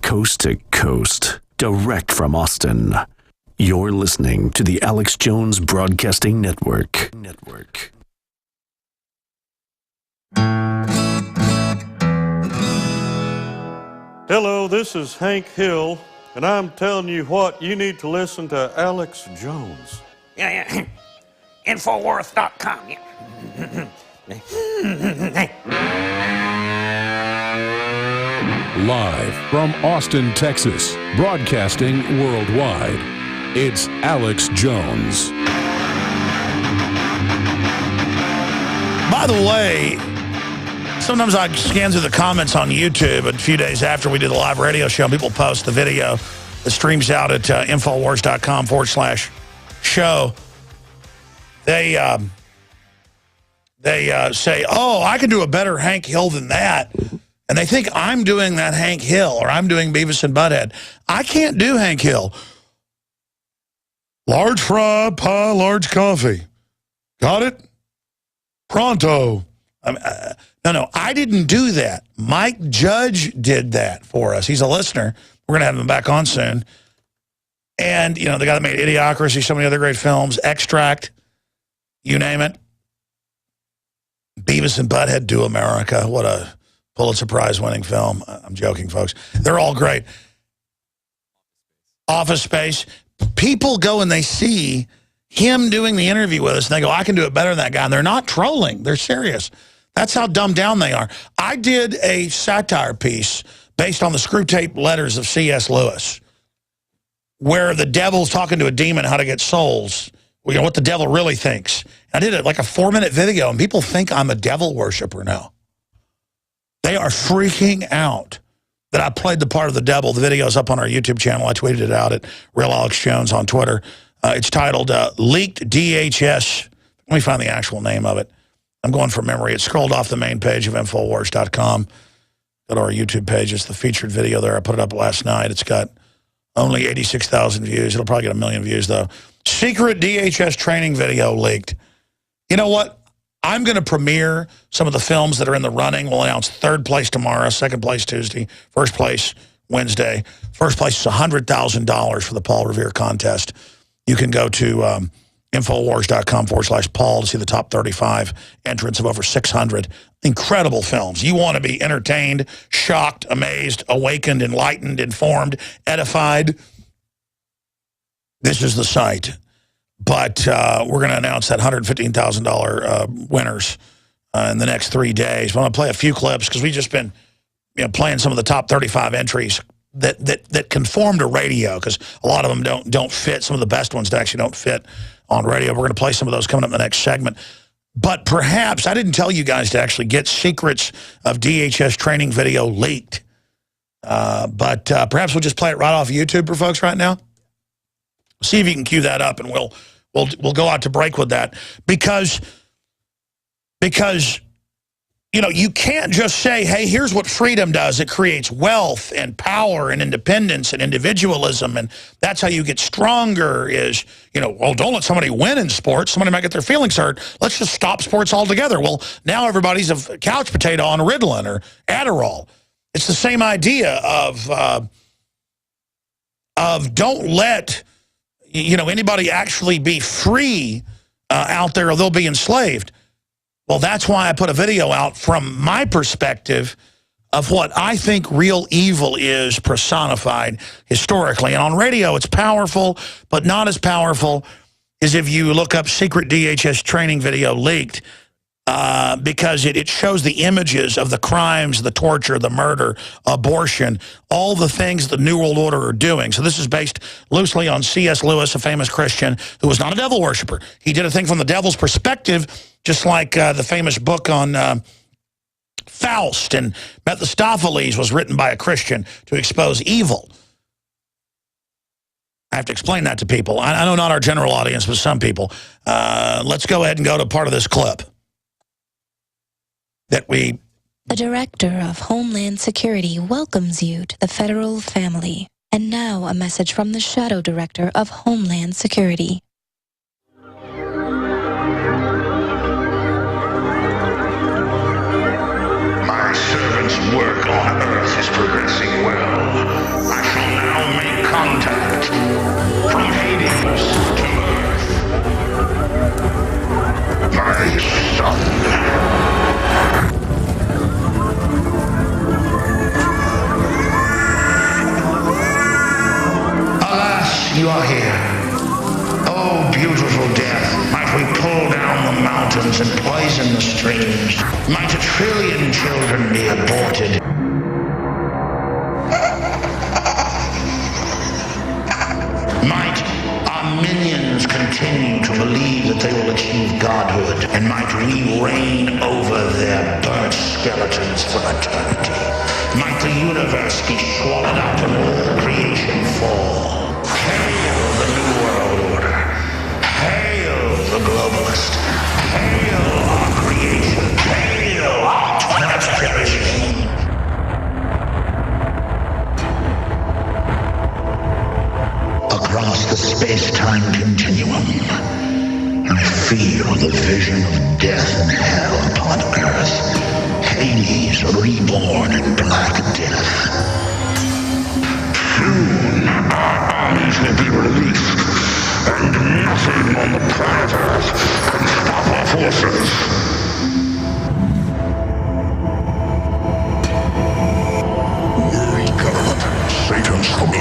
Coast to coast, direct from Austin. You're listening to the Alex Jones Broadcasting Network. Hello, this is Hank Hill, and I'm telling you what, you need to listen to Alex Jones. Yeah. Infowars.com. Live from Austin, Texas, broadcasting worldwide, it's Alex Jones. By the way, sometimes I scan through the comments on YouTube a few days after we did the live radio show, and people post the video that streams out at infowars.com/show. They say, oh, I can do a better Hank Hill than that. And they think I'm doing that Hank Hill or I'm doing Beavis and Butthead. I can't do Hank Hill. Large fry, pie, large coffee. Got it? Pronto. No, I didn't do that. Mike Judge did that for us. He's a listener. We're going to have him back on soon. And, you know, the guy that made Idiocracy, so many other great films, Extract, you name it. Beavis and Butthead Do America. What a Pulitzer Prize winning film. I'm joking, folks. They're all great. Office Space. People go and they see him doing the interview with us, and they go, I can do it better than that guy. And they're not trolling. They're serious. That's how dumbed down they are. I did a satire piece based on the screw tape letters of C.S. Lewis, where the devil's talking to a demon how to get souls. You know, what the devil really thinks. I did it like a 4-minute video, and people think I'm a devil worshiper now. They are freaking out that I played the part of the devil. The video's up on our YouTube channel. I tweeted it out at Real Alex Jones on Twitter. It's titled Leaked DHS. Let me find the actual name of it. I'm going from memory. It scrolled off the main page of Infowars.com. Go to our YouTube page. It's the featured video there. I put it up last night. It's got only 86,000 views. It'll probably get 1 million views, though. Secret DHS training video leaked. You know what? I'm going to premiere some of the films that are in the running. We'll announce 3rd place tomorrow, 2nd place Tuesday, 1st place Wednesday. 1st place is $100,000 for the Paul Revere contest. You can go to Infowars.com/Paul to see the top 35 entrants of over 600 incredible films. You want to be entertained, shocked, amazed, awakened, enlightened, informed, edified. This is the site. But we're going to announce that $115,000 winners in the next 3 days. But I'm going to play a few clips because we've just been playing some of the top 35 entries that conform to radio, because a lot of them don't fit. Some of the best ones actually don't fit on radio. We're going to play some of those coming up in the next segment. But perhaps, I didn't tell you guys to actually get secrets of DHS training video leaked. But perhaps we'll just play it right off YouTube for folks right now. See if you can cue that up, and we'll go out to break with that. Because you know, you can't just say, hey, here's what freedom does. It creates wealth and power and independence and individualism, and that's how you get stronger is, you know, well, don't let somebody win in sports. Somebody might get their feelings hurt. Let's just stop sports altogether. Well, now everybody's a couch potato on Ritalin or Adderall. It's the same idea of don't let, you know, anybody actually be free out there or they'll be enslaved. Well, that's why I put a video out from my perspective of what I think real evil is personified historically. And on radio, it's powerful, but not as powerful as if you look up secret DHS training video leaked, because it shows the images of the crimes, the torture, the murder, abortion, all the things the New World Order are doing. So this is based loosely on C.S. Lewis, a famous Christian who was not a devil worshiper. He did a thing from the devil's perspective, just like the famous book on Faust and Mephistopheles was written by a Christian to expose evil. I have to explain that to people. I know not our general audience, but some people. Let's go ahead and go to part of this clip. The Director of Homeland Security welcomes you to the federal family. And now a message from the Shadow Director of Homeland Security. My servant's work on Earth is progressing well. I shall now make contact from Hades to Earth. My son. You are here. Oh, beautiful death, might we pull down the mountains and poison the streams? Might 1 trillion children be aborted? Might our minions continue to believe that they will achieve godhood? And might we reign over their burnt skeletons for eternity? Might the universe be swallowed up and all creation fall? Hail the New World Order. Hail the globalist. Hail our creation. Hail our planetary regime. Across the space-time continuum, I feel the vision of death and hell upon Earth. Hades reborn in black death. Soon, our armies will be released, and nothing on the planet Earth can stop our forces. World government, Satan's throne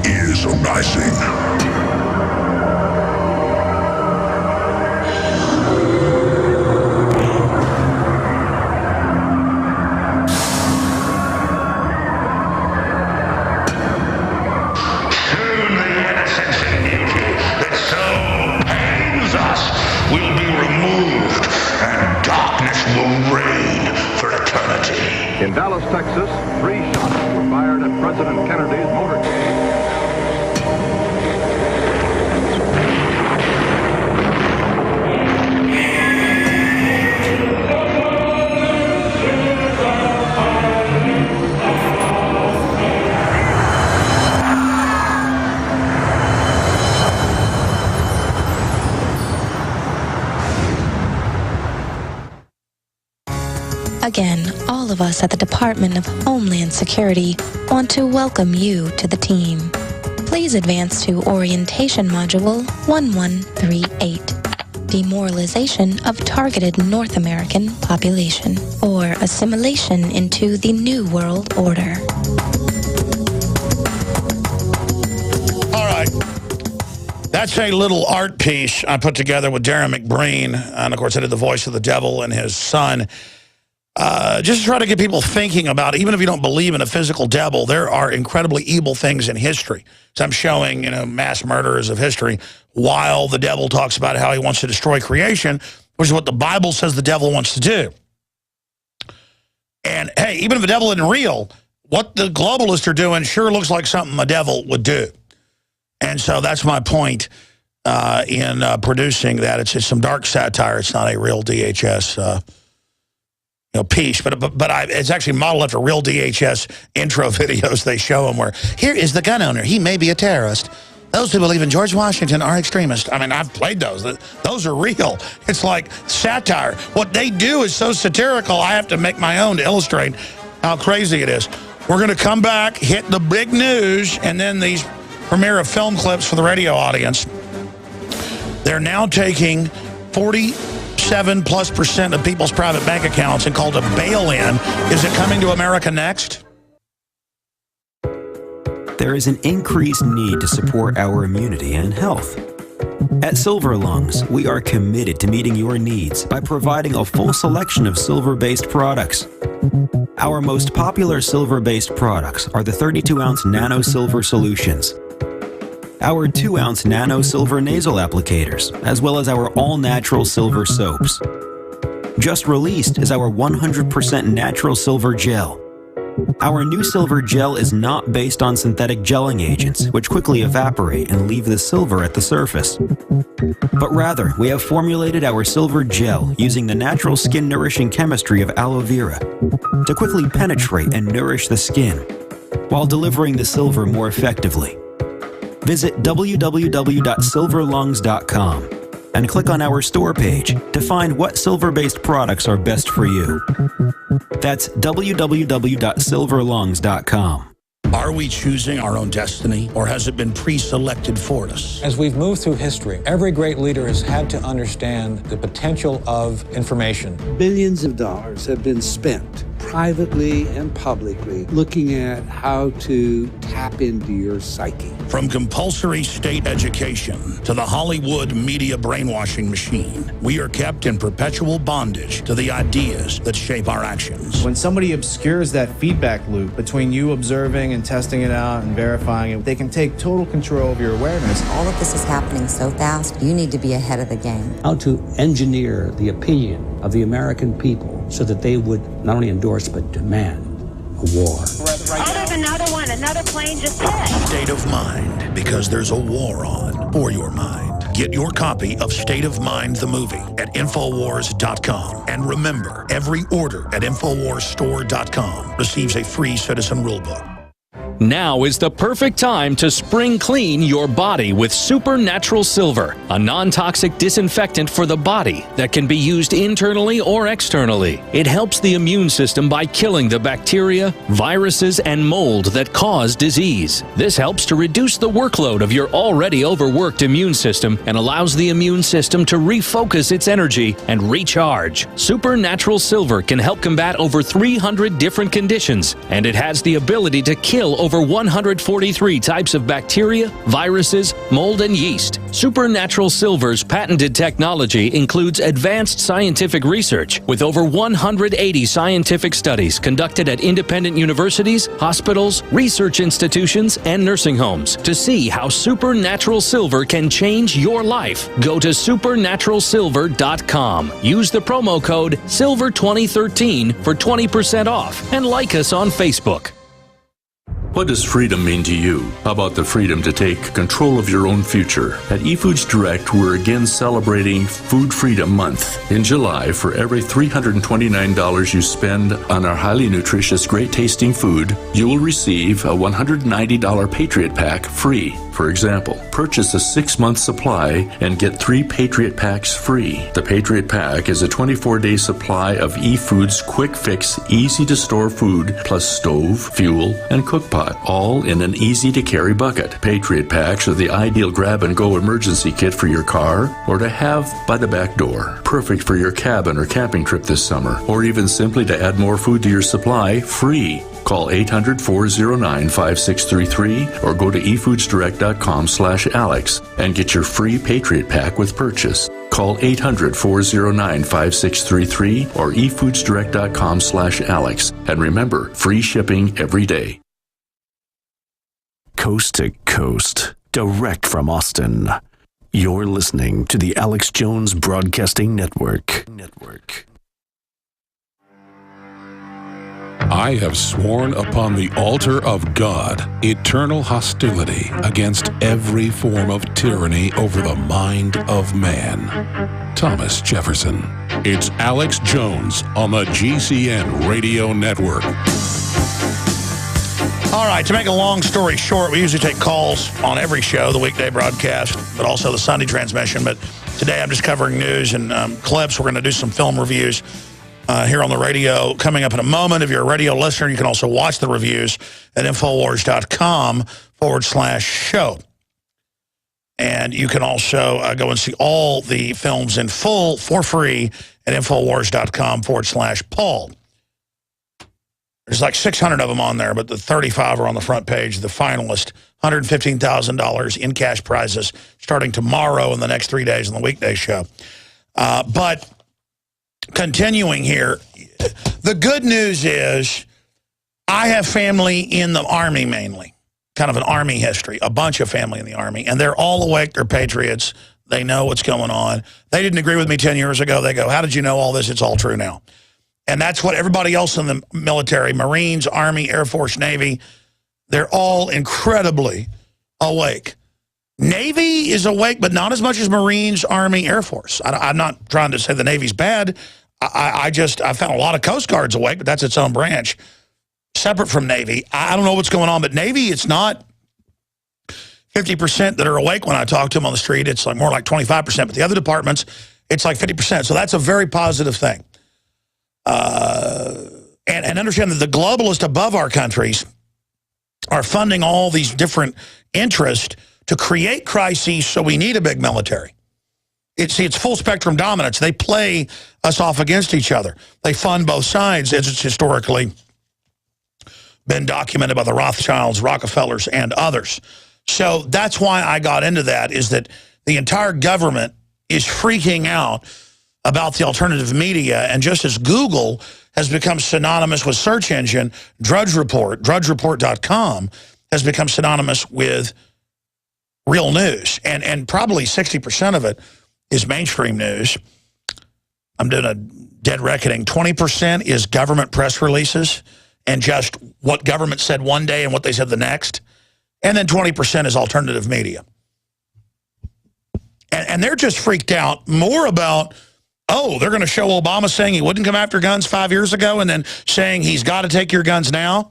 is arising. In Dallas, Texas, 3 shots were fired at President Kennedy's motorcade. Again, all of us at the Department of Homeland Security want to welcome you to the team. Please advance to Orientation Module 1138, Demoralization of Targeted North American Population, or Assimilation into the New World Order. All right. That's a little art piece I put together with Darren McBreen, and of course I did the voice of the devil and his son. Just to try to get people thinking about it. Even if you don't believe in a physical devil, there are incredibly evil things in history. So I'm showing, you know, mass murderers of history while the devil talks about how he wants to destroy creation, which is what the Bible says the devil wants to do. And, hey, even if the devil isn't real, what the globalists are doing sure looks like something a devil would do. And so that's my point in producing that. It's some dark satire. It's not a real DHS peace, but it's actually modeled after real DHS intro videos. They show them where, here is the gun owner. He may be a terrorist. Those who believe in George Washington are extremists. I mean, I've played those. Those are real. It's like satire. What they do is so satirical, I have to make my own to illustrate how crazy it is. We're going to come back, hit the big news, and then these premiere of film clips for the radio audience. They're now taking 47+% of people's private bank accounts and called a bail-in. Is it coming to America next? There is an increased need to support our immunity and health. At Silver Lungs, we are committed to meeting your needs by providing a full selection of silver-based products. Our most popular silver-based products are the 32-ounce Nano Silver Solutions, our 2-ounce Nano Silver Nasal Applicators, as well as our all-natural silver soaps. Just released is our 100% natural silver gel. Our new silver gel is not based on synthetic gelling agents, which quickly evaporate and leave the silver at the surface. But rather, we have formulated our silver gel using the natural skin-nourishing chemistry of aloe vera to quickly penetrate and nourish the skin, while delivering the silver more effectively. Visit www.silverlungs.com and click on our store page to find what silver-based products are best for you. That's www.silverlungs.com. Are we choosing our own destiny, or has it been pre-selected for us? As we've moved through history, every great leader has had to understand the potential of information. Billions of dollars have been spent privately and publicly looking at how to tap into your psyche. From compulsory state education to the Hollywood media brainwashing machine, we are kept in perpetual bondage to the ideas that shape our actions. When somebody obscures that feedback loop between you observing and testing it out and verifying it, they can take total control of your awareness. All of this is happening so fast, you need to be ahead of the game. How to engineer the opinion of the American people so that they would not only endorse but demand a war. Oh, there's another one. Another plane just hit. State of Mind, because there's a war on for your mind. Get your copy of State of Mind, the movie, at Infowars.com. And remember, every order at InfoWarsStore.com receives a free citizen rulebook. Now is the perfect time to spring clean your body with Supernatural Silver, a non-toxic disinfectant for the body that can be used internally or externally. It helps the immune system by killing the bacteria, viruses, and mold that cause disease. This helps to reduce the workload of your already overworked immune system and allows the immune system to refocus its energy and recharge. Supernatural Silver can help combat over 300 different conditions, and it has the ability to kill over 143 types of bacteria, viruses, mold, and yeast. Supernatural Silver's patented technology includes advanced scientific research with over 180 scientific studies conducted at independent universities, hospitals, research institutions, and nursing homes to see how Supernatural Silver can change your life. Go to supernaturalsilver.com. Use the promo code SILVER2013 for 20% off and like us on Facebook. What does freedom mean to you? How about the freedom to take control of your own future? At eFoods Direct, we're again celebrating Food Freedom Month. In July, for every $329 you spend on our highly nutritious, great-tasting food, you will receive a $190 Patriot Pack free. For example, purchase a 6-month supply and get 3 Patriot Packs free. The Patriot Pack is a 24-day supply of eFoods quick fix, easy to store food, plus stove, fuel, and cook pot, all in an easy to carry bucket. Patriot Packs are the ideal grab and go emergency kit for your car or to have by the back door. Perfect for your cabin or camping trip this summer, or even simply to add more food to your supply free. Call 800-409-5633 or go to efoodsdirect.com/Alex and get your free Patriot Pack with purchase. Call 800-409-5633 or efoodsdirect.com/Alex. And remember, free shipping every day. Coast to coast, direct from Austin. You're listening to the Alex Jones Broadcasting Network. I have sworn upon the altar of God eternal hostility against every form of tyranny over the mind of man. Thomas Jefferson. It's Alex Jones on the GCN Radio Network. All right, to make a long story short, we usually take calls on every show, the weekday broadcast, but also the Sunday transmission. But today I'm just covering news and clips. We're going to do some film reviews here on the radio coming up in a moment. If you're a radio listener, you can also watch the reviews at Infowars.com/show. And you can also go and see all the films in full for free at Infowars.com/Paul. There's like 600 of them on there, but the 35 are on the front page. The finalist, $115,000 in cash prizes starting tomorrow and the next 3 days on the weekday show. But continuing here, the good news is I have family in the Army mainly, kind of an Army history, a bunch of family in the Army, and they're all awake. They're patriots. They know what's going on. They didn't agree with me 10 years ago. They go, how did you know all this? It's all true now. And that's what everybody else in the military, Marines, Army, Air Force, Navy, they're all incredibly awake. Navy is awake, but not as much as Marines, Army, Air Force. I'm not trying to say the Navy's bad. I found a lot of Coast Guards awake, but that's its own branch, separate from Navy. I don't know what's going on, but Navy, it's not 50% that are awake when I talk to them on the street. It's like more like 25%, but the other departments, it's like 50%. So that's a very positive thing. And understand that the globalists above our countries are funding all these different interests to create crises, so we need a big military. It's full spectrum dominance. They play us off against each other. They fund both sides, as it's historically been documented by the Rothschilds, Rockefellers, and others. So that's why I got into that, is that the entire government is freaking out about the alternative media, and just as Google has become synonymous with search engine, Drudge Report, drudgereport.com, has become synonymous with real news, and probably 60% of it is mainstream news. I'm doing a dead reckoning. 20% is government press releases and just what government said one day and what they said the next, and then 20% is alternative media. And they're just freaked out more about, oh, they're going to show Obama saying he wouldn't come after guns 5 years ago and then saying he's got to take your guns now.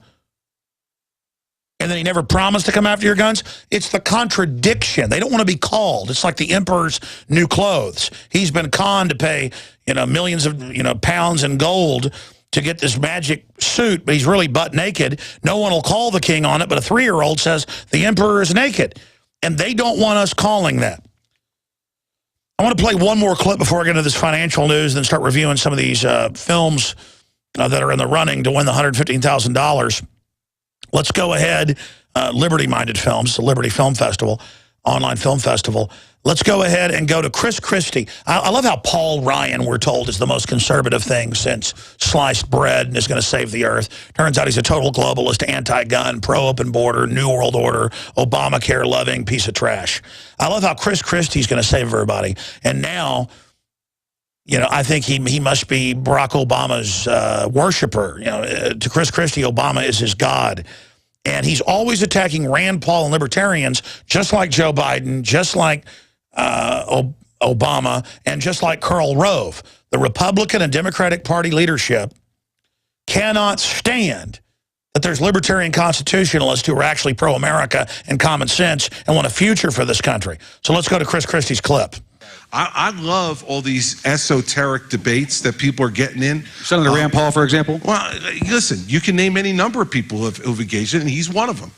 And then he never promised to come after your guns. It's the contradiction. They don't want to be called. It's like the emperor's new clothes. He's been conned to pay, millions of, pounds in gold to get this magic suit, but he's really butt naked. No one will call the king on it, but a 3-year-old says the emperor is naked. And they don't want us calling that. I want to play one more clip before I get into this financial news and then start reviewing some of these films that are in the running to win the $115,000. Let's go ahead, Liberty-Minded Films, the Liberty Film Festival, online film festival. Let's go ahead and go to Chris Christie. I love how Paul Ryan, we're told, is the most conservative thing since sliced bread and is going to save the earth. Turns out he's a total globalist, anti-gun, pro-open border, New World Order, Obamacare-loving piece of trash. I love how Chris Christie's going to save everybody. And now, I think he must be Barack Obama's worshiper. To Chris Christie, Obama is his God. And he's always attacking Rand Paul and libertarians, just like Joe Biden, just like Obama, and just like Karl Rove. The Republican and Democratic Party leadership cannot stand that there's libertarian constitutionalists who are actually pro-America and common sense and want a future for this country. So let's go to Chris Christie's clip. I love all these esoteric debates that people are getting in. Senator Rand Paul, for example? Well, listen, you can name any number of people who've engaged in it, and he's one of them.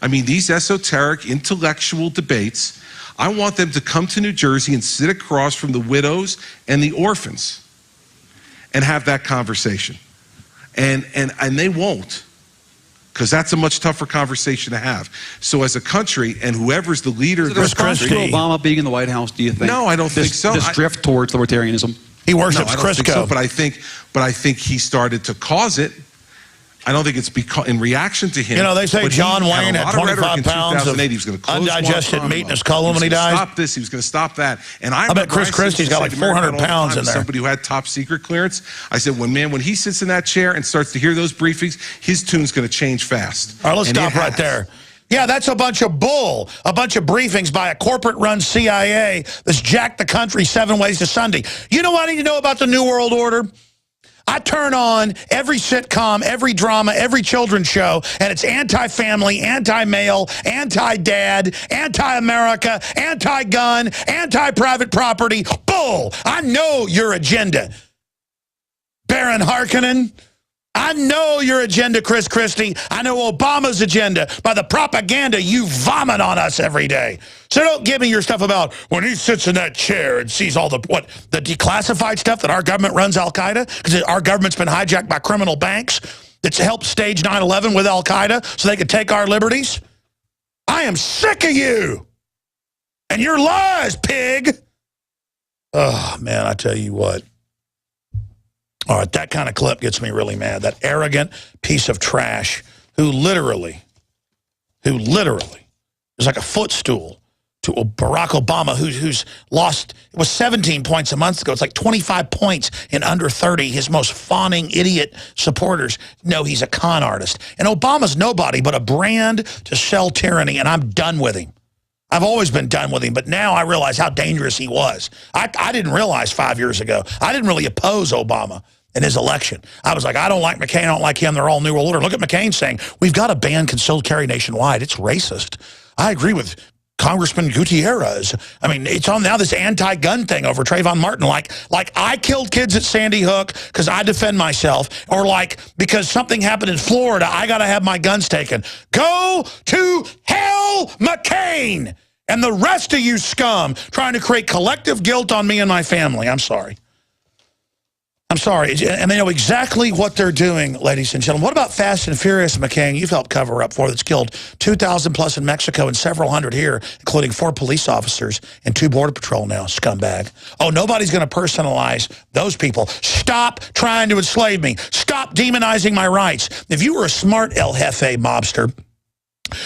I mean, these esoteric, intellectual debates, I want them to come to New Jersey and sit across from the widows and the orphans and have that conversation. And they won't, because that's a much tougher conversation to have. So as a country, and whoever's the leader of this country... Obama being in the White House, do you think? No, I don't think so. This drift towards libertarianism? He worships Crisco. So, but I think he started to cause it. I don't think it's because in reaction to him. They say John Wayne had 25 pounds of undigested meat in his colon when he died. Stop this. He was going to stop that. And I bet Chris Christie's got like 400 pounds in there. Somebody who had top secret clearance. I said, when he sits in that chair and starts to hear those briefings, his tune's going to change fast. All right, let's stop right there. Yeah, that's a bunch of bull, a bunch of briefings by a corporate-run CIA that's jacked the country 7 ways to Sunday. You know what I need to know about the New World Order? I turn on every sitcom, every drama, every children's show, and it's anti-family, anti-male, anti-dad, anti-America, anti-gun, anti-private property. Bull! I know your agenda, Baron Harkonnen. I know your agenda, Chris Christie. I know Obama's agenda by the propaganda you vomit on us every day. So don't give me your stuff about when he sits in that chair and sees all the declassified stuff that our government runs Al-Qaeda, because our government's been hijacked by criminal banks that's helped stage 9/11 with Al-Qaeda so they could take our liberties. I am sick of you and your lies, pig. Oh, man, I tell you what. All right, that kind of clip gets me really mad. That arrogant piece of trash who literally is like a footstool to Barack Obama, who's lost, it was 17 points a month ago. It's like 25 points in under 30. His most fawning idiot supporters know he's a con artist. And Obama's nobody but a brand to sell tyranny, and I'm done with him. I've always been done with him, but now I realize how dangerous he was. I didn't realize 5 years ago. I didn't really oppose Obama in his election. I was like, I don't like McCain, I don't like him, they're all New World Order. Look at McCain saying, we've got to ban concealed carry nationwide. It's racist. I agree with Congressman Gutierrez. I mean, it's on now this anti-gun thing over Trayvon Martin, like I killed kids at Sandy Hook because I defend myself, or like because something happened in Florida, I got to have my guns taken. Go to hell, McCain, and the rest of you scum trying to create collective guilt on me and my family. I'm sorry. I'm sorry. And they know exactly what they're doing, ladies and gentlemen. What about Fast and Furious, McCain? You've helped cover up for that's killed 2,000 plus in Mexico and several hundred here, including 4 police officers and 2 Border Patrol now, scumbag. Oh, nobody's going to personalize those people. Stop trying to enslave me. Stop demonizing my rights. If you were a smart El Jefe mobster,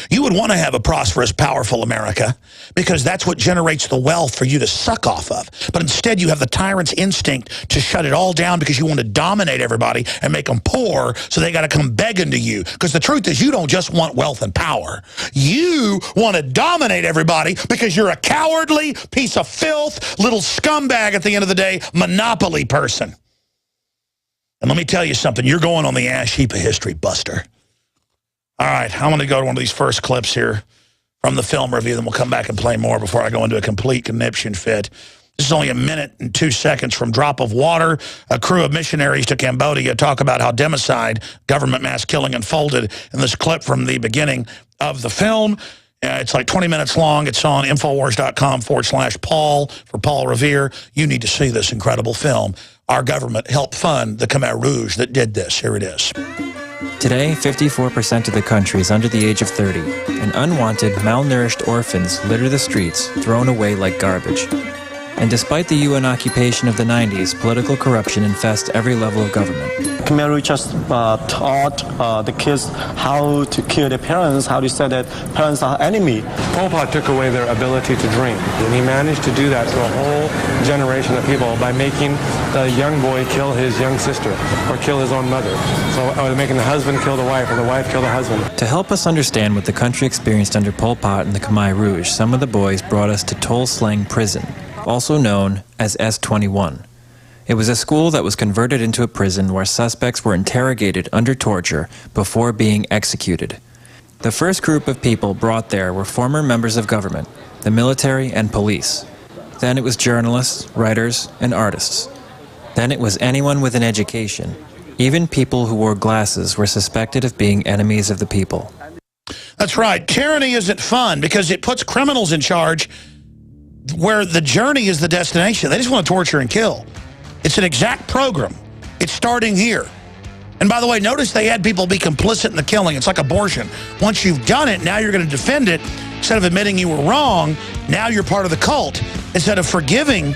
you would want to have a prosperous, powerful America because that's what generates the wealth for you to suck off of. But instead, you have the tyrant's instinct to shut it all down because you want to dominate everybody and make them poor, so they got to come begging to you. Because the truth is, you don't just want wealth and power. You want to dominate everybody because you're a cowardly piece of filth, little scumbag at the end of the day, monopoly person. And let me tell you something. You're going on the ash heap of history, Buster. All right, I'm going to go to one of these first clips here from the film review, then we'll come back and play more before I go into a complete conniption fit. This is only a minute and 2 seconds from Drop of Water. A crew of missionaries to Cambodia talk about how democide, government mass killing, unfolded in this clip from the beginning of the film. It's like 20 minutes long. It's on Infowars.com/Paul for Paul Revere. You need to see this incredible film. Our government helped fund the Khmer Rouge that did this. Here it is. Today, 54% of the country is under the age of 30, and unwanted, malnourished orphans litter the streets, thrown away like garbage. And despite the UN occupation of the 90s, political corruption infests every level of government. Khmer Rouge just taught the kids how to kill their parents, how to say that parents are enemy. Pol Pot took away their ability to drink, and he managed to do that to a whole generation of people by making the young boy kill his young sister or kill his own mother. So making the husband kill the wife or the wife kill the husband. To help us understand what the country experienced under Pol Pot and the Khmer Rouge, some of the boys brought us to Tol Slang Prison, also known as S21. It was a school that was converted into a prison where suspects were interrogated under torture before being executed. The first group of people brought there were former members of government, the military and police. Then it was journalists, writers, and artists. Then it was anyone with an education. Even people who wore glasses were suspected of being enemies of the people. That's right. Tyranny isn't fun because it puts criminals in charge where the journey is the destination. They just want to torture and kill. It's an exact program. It's starting here. And by the way, notice they had people be complicit in the killing. It's like abortion. Once you've done it, now you're going to defend it. Instead of admitting you were wrong, now you're part of the cult. Instead of forgiving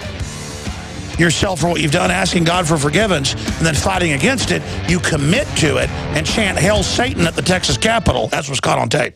yourself for what you've done, asking God for forgiveness, and then fighting against it, you commit to it and chant Hail Satan at the Texas Capitol. That's what's caught on tape.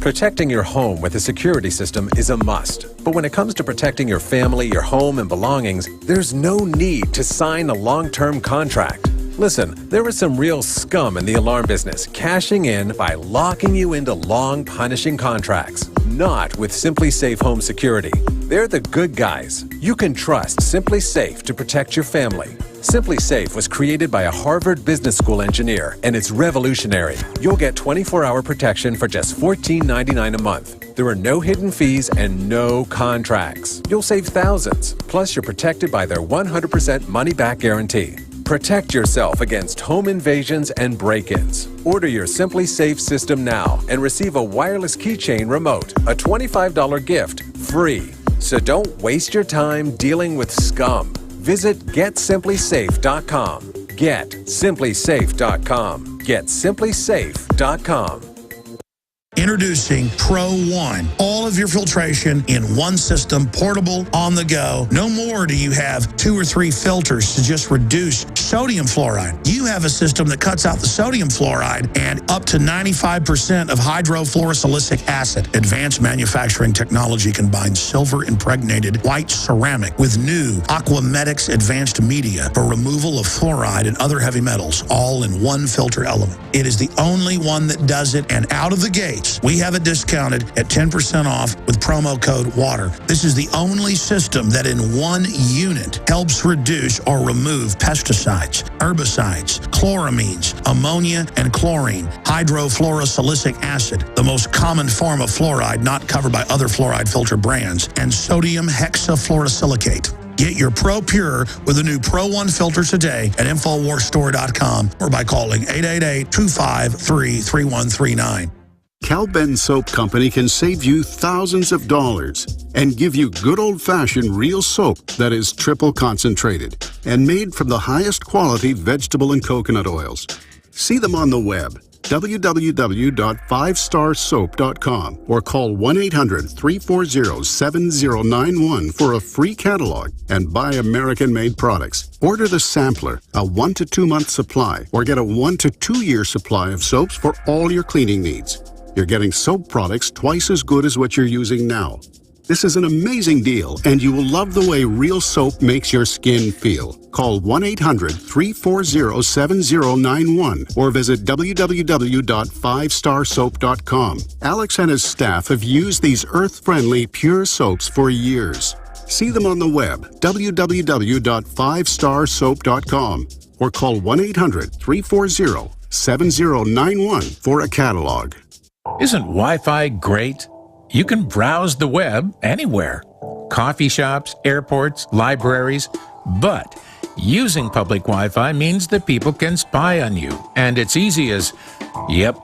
Protecting your home with a security system is a must. But when it comes to protecting your family, your home, and belongings, there's no need to sign a long-term contract. Listen, there is some real scum in the alarm business, cashing in by locking you into long, punishing contracts. Not with Simply Safe Home Security. They're the good guys. You can trust Simply Safe to protect your family. Simply Safe was created by a Harvard Business School engineer, and it's revolutionary. You'll get 24-hour protection for just $14.99 a month. There are no hidden fees and no contracts. You'll save thousands. Plus, you're protected by their 100% money-back guarantee. Protect yourself against home invasions and break-ins. Order your Simply Safe system now and receive a wireless keychain remote, a $25 gift, free. So don't waste your time dealing with scum. Visit GetSimplySafe.com. GetSimplySafe.com. GetSimplySafe.com. Introducing Pro One. All of your filtration in one system, portable, on the go. No more do you have 2 or 3 filters to just reduce sodium fluoride. You have a system that cuts out the sodium fluoride and up to 95% of hydrofluorosilicic acid. Advanced manufacturing technology combines silver-impregnated white ceramic with new Aquamedics advanced media for removal of fluoride and other heavy metals, all in one filter element. It is the only one that does it, and out of the gates, we have it discounted at 10% off with promo code WATER. This is the only system that in one unit helps reduce or remove pesticides, herbicides, chloramines, ammonia, and chlorine, hydrofluorosilicic acid, the most common form of fluoride not covered by other fluoride filter brands, and sodium hexafluorosilicate. Get your Pro Pure with the new Pro One filter today at InfoWarsStore.com or by calling 888-253-3139. Cal-Ben Soap Company can save you thousands of dollars and give you good old-fashioned real soap that is triple concentrated and made from the highest quality vegetable and coconut oils. See them on the web, www.5starsoap.com, or call 1-800-340-7091 for a free catalog and buy American-made products. Order the sampler, a 1 to 2 month supply, or get a 1 to 2 year supply of soaps for all your cleaning needs. You're getting soap products twice as good as what you're using now. This is an amazing deal, and you will love the way real soap makes your skin feel. Call 1-800-340-7091 or visit www.5starsoap.com. Alex and his staff have used these earth-friendly, pure soaps for years. See them on the web, www.5starsoap.com, or call 1-800-340-7091 for a catalog. Isn't Wi-Fi great? You can browse the web anywhere. Coffee shops, airports, libraries. But using public Wi-Fi means that people can spy on you. And it's easy as, yep,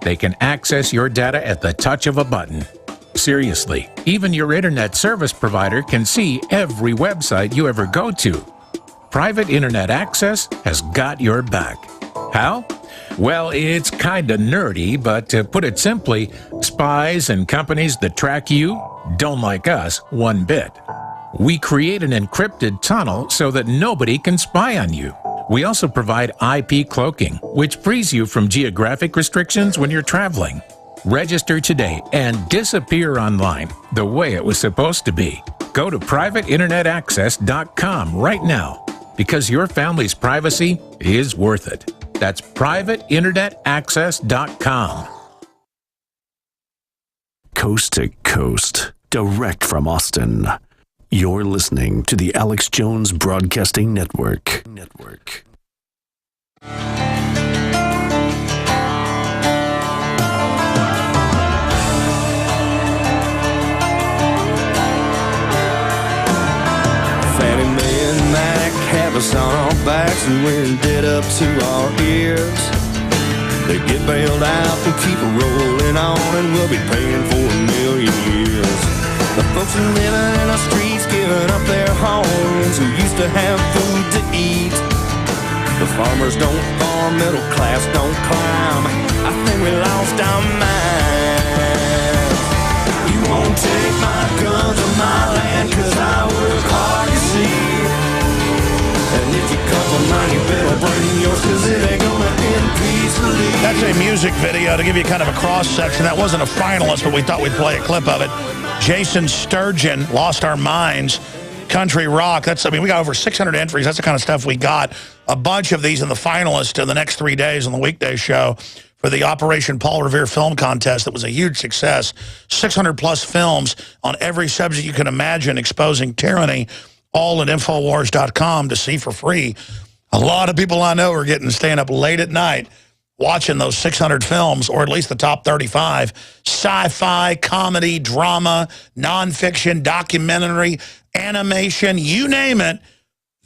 they can access your data at the touch of a button. Seriously, even your internet service provider can see every website you ever go to. Private internet access has got your back. How? Well, it's kinda nerdy, but to put it simply, spies and companies that track you don't like us one bit. We create an encrypted tunnel so that nobody can spy on you. We also provide IP cloaking, which frees you from geographic restrictions when you're traveling. Register today and disappear online the way it was supposed to be. Go to privateinternetaccess.com right now, because your family's privacy is worth it. That's privateinternetaccess.com. Coast to coast, direct from Austin. You're listening to the Alex Jones Broadcasting Network. Fannie Mae and Mac have us on our backs and we're in debt up to our ears. They get bailed out and keep rolling on, and we'll be paying for 1,000,000 years. The folks who living in our streets giving up their homes, who used to have food to eat. The farmers don't farm, middle class don't climb. I think we lost our minds. You won't take my guns or my land, 'cause I work hard, you see. And if you come for mine, you better bring yours, 'cause it ain't gonna end peacefully. That's a music video to give you kind of a cross-section. That wasn't a finalist, but we thought we'd play a clip of it. Jason Sturgeon, Lost Our Minds. country rock. We got over 600 entries. That's the kind of stuff we got. A bunch of these in the finalists in the next 3 days on the weekday show for the Operation Paul Revere Film Contest. That was a huge success. 600 plus films on every subject you can imagine exposing tyranny, all at Infowars.com to see for free. A lot of people I know are staying up late at night watching those 600 films, or at least the top 35. Sci-fi, comedy, drama, nonfiction, documentary, animation, you name it.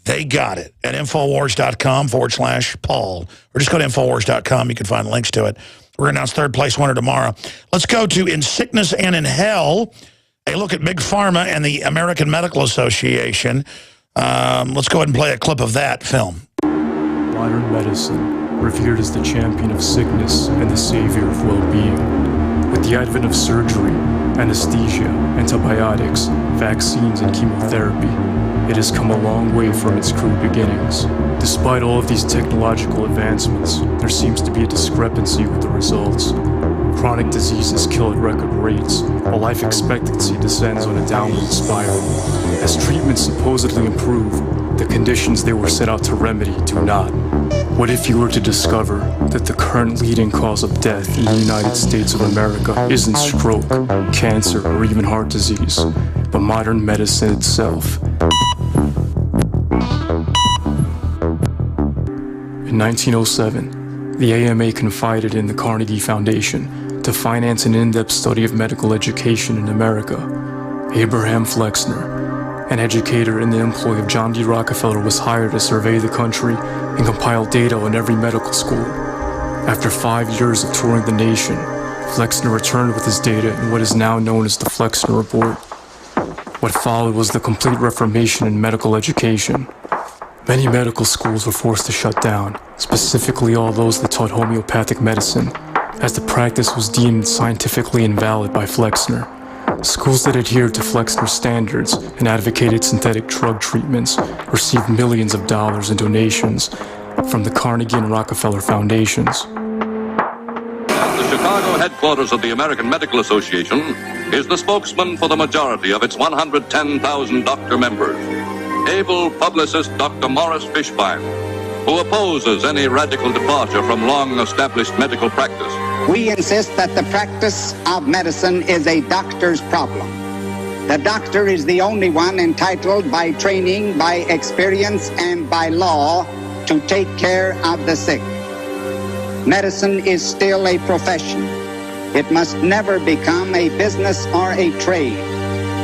They got it at Infowars.com/Paul. Or just go to Infowars.com. You can find links to it. We're going to announce third place winner tomorrow. Let's go to In Sickness and in Hell, a look at Big Pharma and the American Medical Association. Let's go ahead and play a clip of that film. Modern medicine, revered as the champion of sickness and the savior of well-being. With the advent of surgery, anesthesia, antibiotics, vaccines, and chemotherapy, it has come a long way from its crude beginnings. Despite all of these technological advancements, there seems to be a discrepancy with the results. Chronic diseases kill at record rates, while life expectancy descends on a downward spiral. As treatments supposedly improve, the conditions they were set out to remedy do not. What if you were to discover that the current leading cause of death in the United States of America isn't stroke, cancer, or even heart disease, but modern medicine itself? In 1907, the AMA confided in the Carnegie Foundation to finance an in-depth study of medical education in America. Abraham Flexner, an educator in the employ of John D. Rockefeller, was hired to survey the country and compile data on every medical school. After 5 years of touring the nation, Flexner returned with his data in what is now known as the Flexner Report. What followed was the complete reformation in medical education. Many medical schools were forced to shut down, specifically all those that taught homeopathic medicine, as the practice was deemed scientifically invalid by Flexner. Schools that adhered to Flexner standards and advocated synthetic drug treatments received millions of dollars in donations from the Carnegie and Rockefeller Foundations. The Chicago headquarters of the American Medical Association is the spokesman for the majority of its 110,000 doctor members. Able publicist Dr. Morris Fishbein, who opposes any radical departure from long-established medical practice. We insist that the practice of medicine is a doctor's problem. The doctor is the only one entitled by training, by experience, and by law to take care of the sick. Medicine is still a profession. It must never become a business or a trade.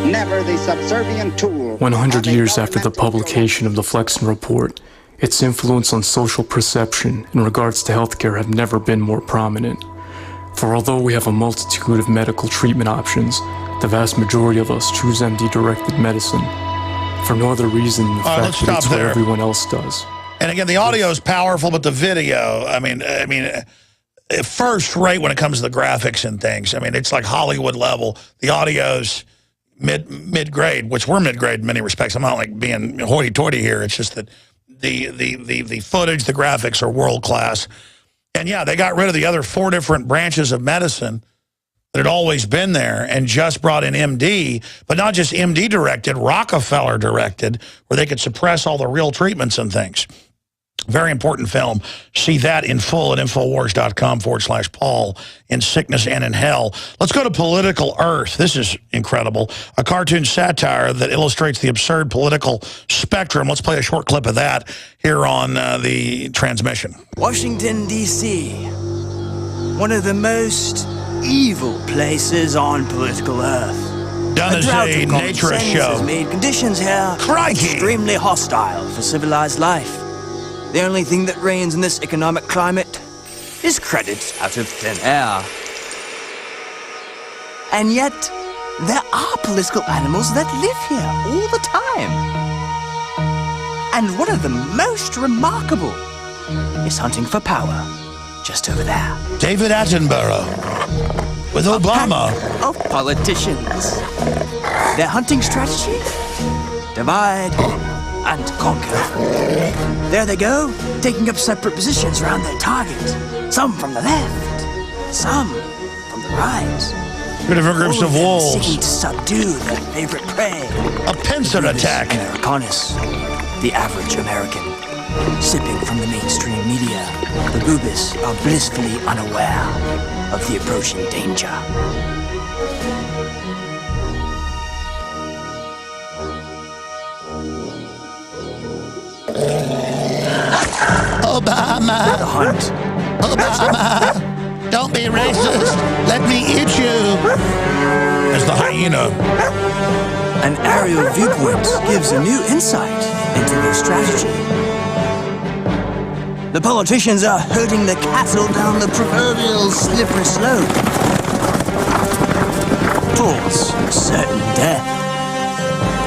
Never the subservient tool. 100 years after the publication of the Flexner Report, its influence on social perception in regards to healthcare have never been more prominent. For although we have a multitude of medical treatment options, the vast majority of us choose MD-directed medicine for no other reason than the fact that it's what everyone else does. And again, the audio is powerful, but the video, I mean, first rate when it comes to the graphics and things. I mean, it's like Hollywood level. The audio's mid-grade, which we're mid-grade in many respects. I'm not like being hoity-toity here. It's just that the footage, the graphics are world-class. And yeah, they got rid of the other 4 different branches of medicine that had always been there and just brought in MD, but not just MD-directed, Rockefeller-directed, where they could suppress all the real treatments and things. Very important film. See that in full at Infowars.com/Paul, In Sickness and in Hell. Let's go to Political Earth. This is incredible. A cartoon satire that illustrates the absurd political spectrum. Let's play a short clip of that here on the transmission. Washington, D.C., one of the most evil places on political Earth. Done as a naturist show. Has made conditions here extremely hostile for civilized life. The only thing that reigns in this economic climate is credits out of thin air. And yet, there are political animals that live here all the time. And one of the most remarkable is hunting for power, just over there. David Attenborough with Obama. Of politicians. Their hunting strategy? Divide and conquer. There they go, taking up separate positions around their target. Some from the left, some from the right. Two different groups of wolves. Seeking to subdue their favorite prey. A pincer attack. Americanus, the average American. Sipping from the mainstream media, the boobies are blissfully unaware of the approaching danger. Obama! The hunt. Obama! Don't be racist! Let me eat you! As the hyena. An aerial viewpoint gives a new insight into their strategy. The politicians are herding the cattle down the proverbial slippery slope towards certain death.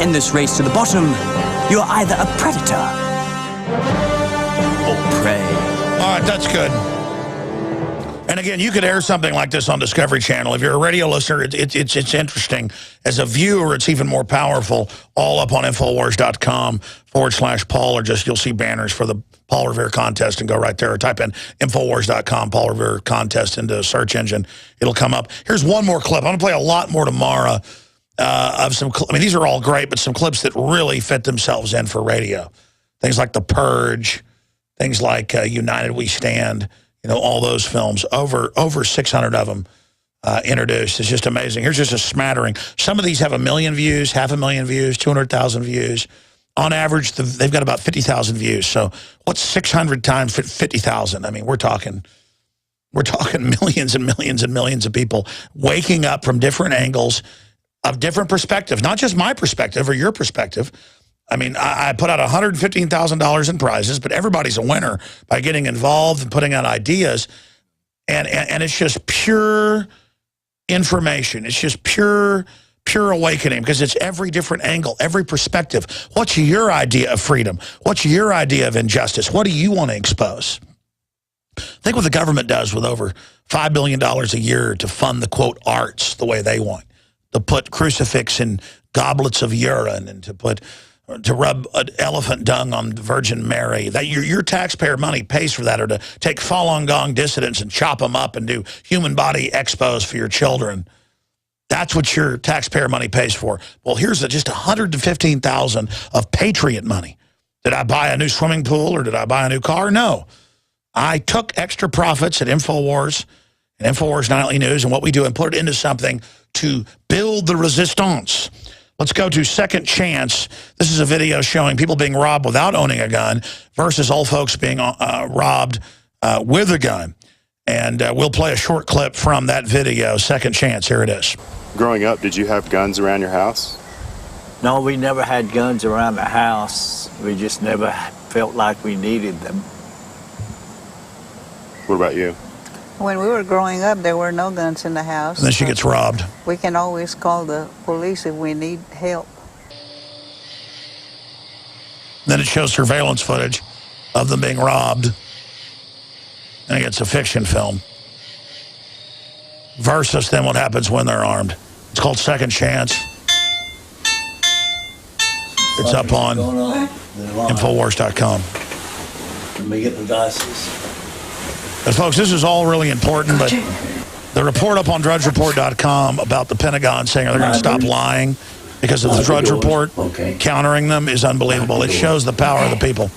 In this race to the bottom, you're either a predator or prey. All right, that's good. And again, you could air something like this on Discovery Channel. If you're a radio listener, it's interesting. As a viewer, it's even more powerful. All up on Infowars.com/Paul, or just you'll see banners for the Paul Revere contest and go right there. Or type in Infowars.com, Paul Revere contest into a search engine. It'll come up. Here's one more clip. I'm going to play a lot more tomorrow of some, I mean, these are all great, but some clips that really fit themselves in for radio. Things like The Purge, things like United We Stand. You know, all those films, over 600 of them introduced. It's just amazing. Here's just a smattering. Some of these have 1 million views, 500,000 views, 200,000 views. On average, they've got about 50,000 views. So what's 600 times 50,000? I mean, we're talking millions and millions and millions of people waking up from different angles of different perspectives, not just my perspective or your perspective. I mean, I put out $115,000 in prizes, but everybody's a winner by getting involved and putting out ideas. And it's just pure information. It's just pure awakening, because it's every different angle, every perspective. What's your idea of freedom? What's your idea of injustice? What do you want to expose? Think what the government does with over $5 billion a year to fund the, quote, arts the way they want. To put crucifix in goblets of urine and to rub elephant dung on the Virgin Mary. That your taxpayer money pays for that, or to take Falun Gong dissidents and chop them up and do human body expos for your children. That's what your taxpayer money pays for. Well, here's just $115,000 of Patriot money. Did I buy a new swimming pool or did I buy a new car? No. I took extra profits at InfoWars and InfoWars Nightly News and what we do and put it into something to build the resistance. Let's go to Second Chance. This is a video showing people being robbed without owning a gun versus old folks being robbed with a gun. And we'll play a short clip from that video, Second Chance. Here it is. Growing up, did you have guns around your house? No, we never had guns around the house. We just never felt like we needed them. What about you? When we were growing up, there were no guns in the house. And then she gets robbed. We can always call the police if we need help. Then it shows surveillance footage of them being robbed. And it's a fiction film. Versus then what happens when they're armed. It's called Second Chance. It's up on Infowars.com. Let me get the dices. And folks, this is all really important, but the report up on drudgereport.com about the Pentagon saying they're going to stop lying because of the Drudge Report, countering them, is unbelievable. It shows the power of the people.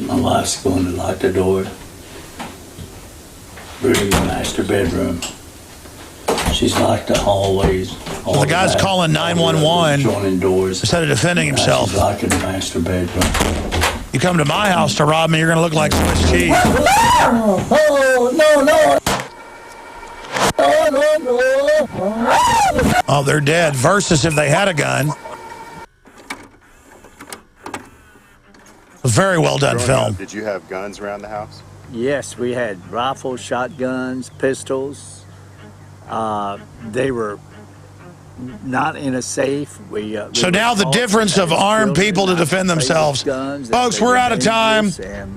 My wife's going to lock the door. Room, master bedroom. She's locked the hallways. Well, the guy's calling 911 instead of defending himself. She's locking the master bedroom. You come to my house to rob me, you're going to look like Swiss cheese. Oh, no. Oh, they're dead. Versus if they had a gun. A very well done film. Did you have guns around the house? Yes, we had rifles, shotguns, pistols. They were not in a safe. So now the difference of armed people to defend themselves. Folks, we're out of time.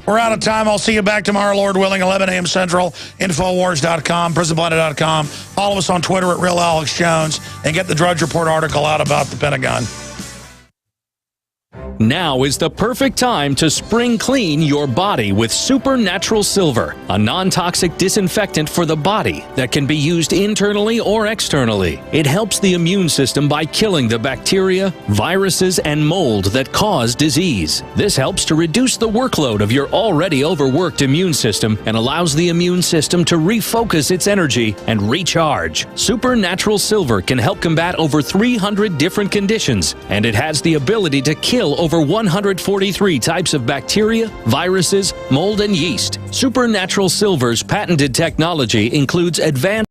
We're out of time. I'll see you back tomorrow, Lord willing, 11 a.m. Central, Infowars.com, PrisonPlanet.com. Follow us on Twitter at Real Alex Jones and get the Drudge Report article out about the Pentagon. Now is the perfect time to spring clean your body with Supernatural Silver, a non-toxic disinfectant for the body that can be used internally or externally. It helps the immune system by killing the bacteria, viruses, and mold that cause disease. This helps to reduce the workload of your already overworked immune system and allows the immune system to refocus its energy and recharge. Supernatural Silver can help combat over 300 different conditions, and it has the ability to kill over 143 types of bacteria, viruses, mold, and yeast. Supernatural Silver's patented technology includes advanced